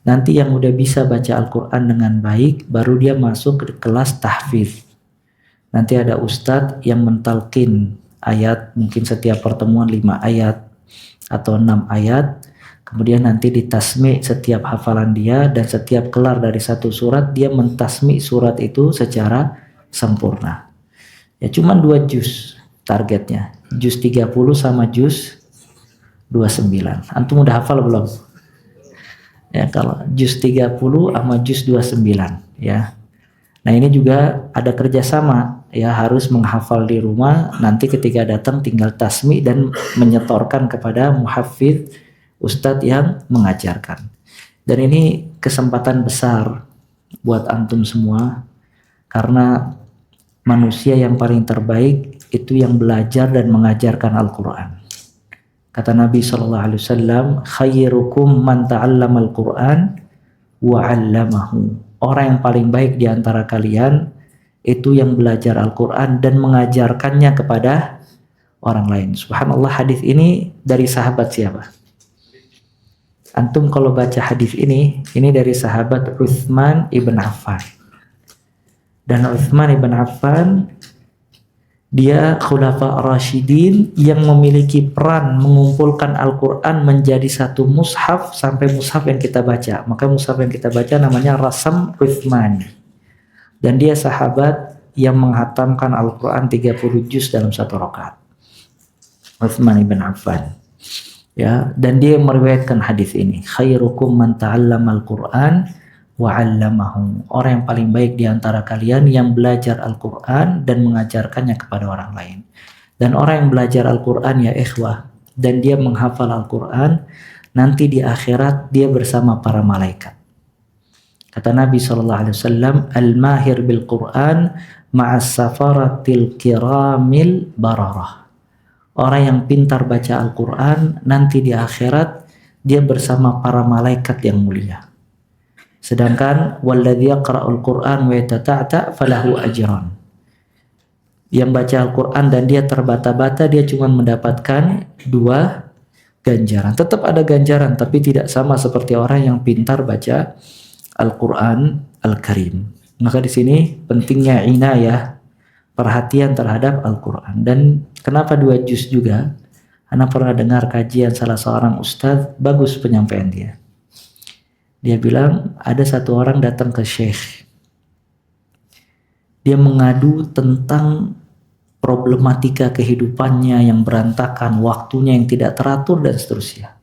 Nanti yang udah bisa baca Al-Quran dengan baik, baru dia masuk ke kelas tahfidz. Nanti ada ustadz yang mentalkin ayat, mungkin setiap pertemuan 5 ayat atau 6 ayat. Kemudian nanti ditasmi setiap hafalan dia, dan setiap kelar dari satu surat dia mentasmi surat itu secara sempurna. Ya cuman 2 juz targetnya. Juz 30 sama juz 29. Antum udah hafal belum? Ya kalau juz 30 sama juz 29 ya. Nah ini juga ada kerjasama ya, harus menghafal di rumah, nanti ketika datang tinggal tasmi dan menyetorkan kepada muhafidz ustadz yang mengajarkan. Dan ini kesempatan besar buat antum semua, karena manusia yang paling terbaik itu yang belajar dan mengajarkan Al-Quran. Kata Nabi SAW, khairukum man ta'allama al-Quran wa 'allamahu. Orang yang paling baik di antara kalian itu yang belajar Al-Quran dan mengajarkannya kepada orang lain. Subhanallah, hadis ini dari sahabat siapa? Antum kalau baca hadis ini dari sahabat Utsman ibn Affan. Dan Utsman ibn Affan dia khulafa rasyidin yang memiliki peran mengumpulkan Al-Quran menjadi satu mushaf sampai mushaf yang kita baca. Maka mushaf yang kita baca namanya Rasam Utsmani. Dan dia sahabat yang menghatamkan Al-Quran 30 juz dalam satu rakaat. Utsman ibn Affan. Ya, dan dia meriwayatkan hadis ini. Khairukum man ta'allama al-Quran wa 'allamahu. Orang yang paling baik di antara kalian yang belajar Al-Quran dan mengajarkannya kepada orang lain. Dan orang yang belajar Al-Quran ya ikhwah, dan dia menghafal Al-Quran, nanti di akhirat dia bersama para malaikat. Kata Nabi SAW, al-mahir bil Quran ma'as safaratil kiramil bararah. Orang yang pintar baca Al-Quran nanti di akhirat dia bersama para malaikat yang mulia. Sedangkan walladzi yaqra'ul Qur'an wa yatata'ta falahu ajran. Yang baca Al-Qur'an dan dia terbata-bata, dia cuma mendapatkan 2 ganjaran. Tetap ada ganjaran tapi tidak sama seperti orang yang pintar baca Al-Qur'an Al-Karim. Maka di sini pentingnya inayah, perhatian terhadap Al-Qur'an. Dan kenapa 2 juz juga? Ana pernah dengar kajian salah seorang ustadz, bagus penyampaian dia. Dia bilang ada satu orang datang ke syekh. Dia mengadu tentang problematika kehidupannya yang berantakan, waktunya yang tidak teratur dan seterusnya.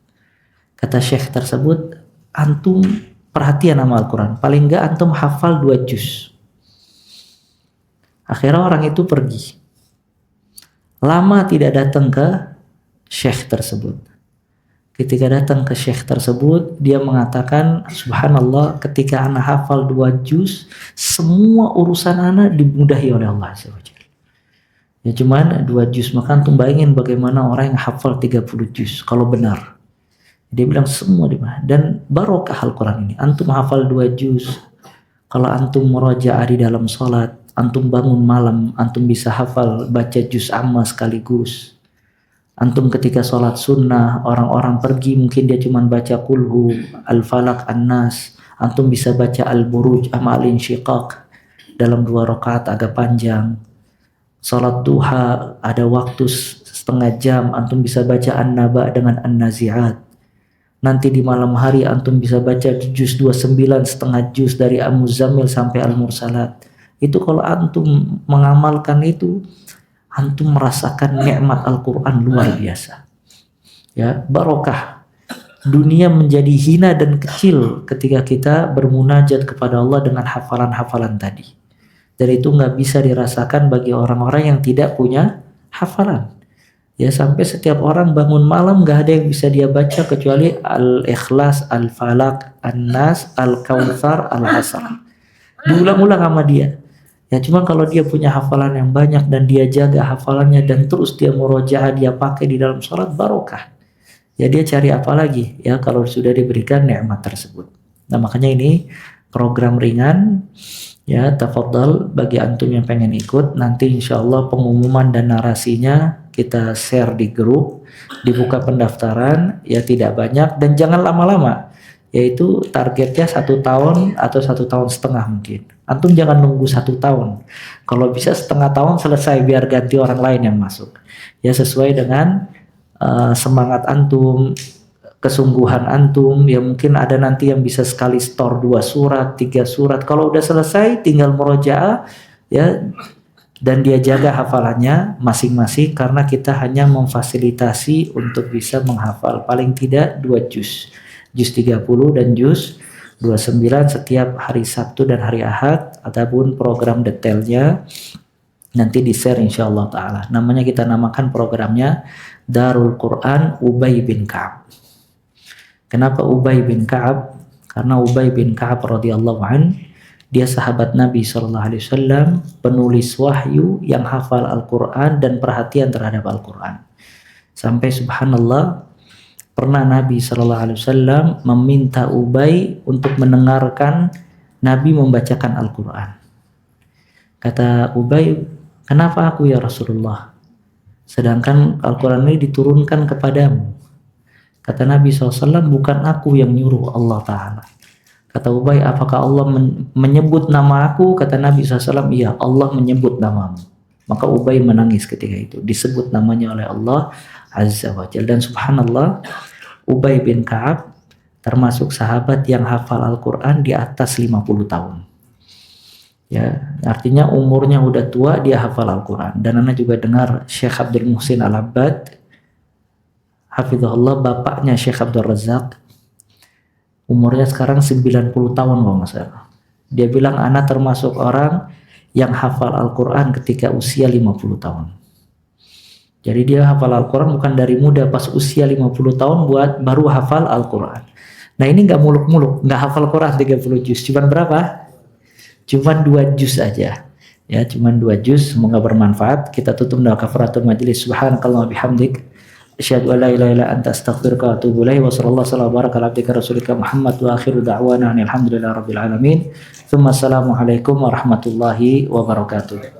Kata syekh tersebut, antum perhatian sama Al-Quran, paling enggak antum hafal 2 juz. Akhirnya orang itu pergi. Lama tidak datang ke syekh tersebut. Ketika datang ke syekh tersebut, dia mengatakan, subhanallah, ketika ana hafal 2 juz, semua urusan ana dimudahi oleh Allah SWT. Ya cuman 2 juz, maka antum bayangin bagaimana orang yang hafal 30 juz, kalau benar. Dia bilang semua dimana. Dan barokah Al-Quran ini. Antum hafal 2 juz, kalau antum murajaah di dalam sholat, antum bangun malam, antum bisa hafal baca juz amma sekaligus. Antum ketika sholat sunnah, orang-orang pergi, mungkin dia cuma baca kulhu, al-falak, an-nas. Antum bisa baca al-buruj, ama al-insyiqaq dalam 2 rakaat agak panjang. Sholat duha ada waktu setengah jam, antum bisa baca an-naba dengan an-nazi'at. Nanti di malam hari antum bisa baca juz 29, setengah juz dari Al-Muzammil sampai Al-Mursalat. Itu kalau antum mengamalkan itu, antum merasakan nikmat Al-Quran luar biasa. Ya, barokah. Dunia menjadi hina dan kecil ketika kita bermunajat kepada Allah dengan hafalan-hafalan tadi. Dan itu nggak bisa dirasakan bagi orang-orang yang tidak punya hafalan. Ya, sampai setiap orang bangun malam nggak ada yang bisa dia baca kecuali Al-Ikhlas, Al-Falaq, An-Nas, Al-Kautsar, Al-Hasr. Diulang-ulang sama dia. Ya cuma kalau dia punya hafalan yang banyak dan dia jaga hafalannya dan terus dia murojaah, dia pakai di dalam sholat, barokah. Ya dia cari apa lagi ya kalau sudah diberikan nikmat tersebut. Nah makanya ini program ringan ya, tafadhal bagi antum yang pengen ikut, nanti insya Allah pengumuman dan narasinya kita share di grup, dibuka pendaftaran ya, tidak banyak dan jangan lama-lama. Yaitu targetnya 1 tahun atau 1,5 tahun mungkin. Antum jangan nunggu 1 tahun. Kalau bisa setengah tahun selesai biar ganti orang lain yang masuk. Ya sesuai dengan semangat antum, kesungguhan antum. Ya mungkin ada nanti yang bisa sekali store 2 surat, 3 surat. Kalau udah selesai tinggal murojaah ya dan dia jaga hafalannya masing-masing karena kita hanya memfasilitasi untuk bisa menghafal paling tidak 2 juz. Juz 30 dan juz 29 setiap hari Sabtu dan hari Ahad. Adapun program detailnya nanti di-share insyaallah taala. Namanya kita namakan programnya Darul Quran Ubay bin Ka'ab. Kenapa Ubay bin Ka'ab? Karena Ubay bin Ka'ab radhiyallahu an, dia sahabat Nabi SAW, penulis wahyu yang hafal Al-Quran dan perhatian terhadap Al-Quran. Sampai subhanallah, pernah Nabi SAW meminta Ubay untuk mendengarkan Nabi membacakan Al-Quran. Kata Ubay, kenapa aku ya Rasulullah? Sedangkan Al-Quran ini diturunkan kepadamu. Kata Nabi SAW, bukan aku yang nyuruh, Allah Ta'ala. Kata Ubay, apakah Allah menyebut nama aku? Kata Nabi SAW, iya, Allah menyebut namamu. Maka Ubay menangis ketika itu. Disebut namanya oleh Allah Azza wa Jalla. Dan subhanallah, Ubay bin Ka'ab termasuk sahabat yang hafal Al-Quran di atas 50 tahun. Ya, artinya umurnya udah tua, dia hafal Al-Quran. Dan Anda juga dengar Syekh Abdul Muhsin Al-Abbad, hafizahullah, bapaknya Syekh Abdul Razak, umurnya sekarang 90 tahun kalau nggak salah. Dia bilang anak termasuk orang yang hafal Al-Quran ketika usia 50 tahun. Jadi dia hafal Al-Quran bukan dari muda, pas usia 50 tahun baru hafal Al-Quran. Nah ini nggak muluk-muluk, nggak hafal Quran 30 juz. Cuman berapa? Cuman 2 juz aja. Ya, cuman 2 juz. Semoga bermanfaat. Kita tutup dengan kafaratul majlis. Subhanakallah bihamdik. Asyhadu an la ilaha illa anta astaghfiruka wa atubu ilaik. Wa sallallahu alaihi wa baraka ala abdika rasulika Muhammad wa akhiru da'wana alhamdulillahi rabbil alamin. Tsumma assalamu alaikum warahmatullahi wabarakatuh.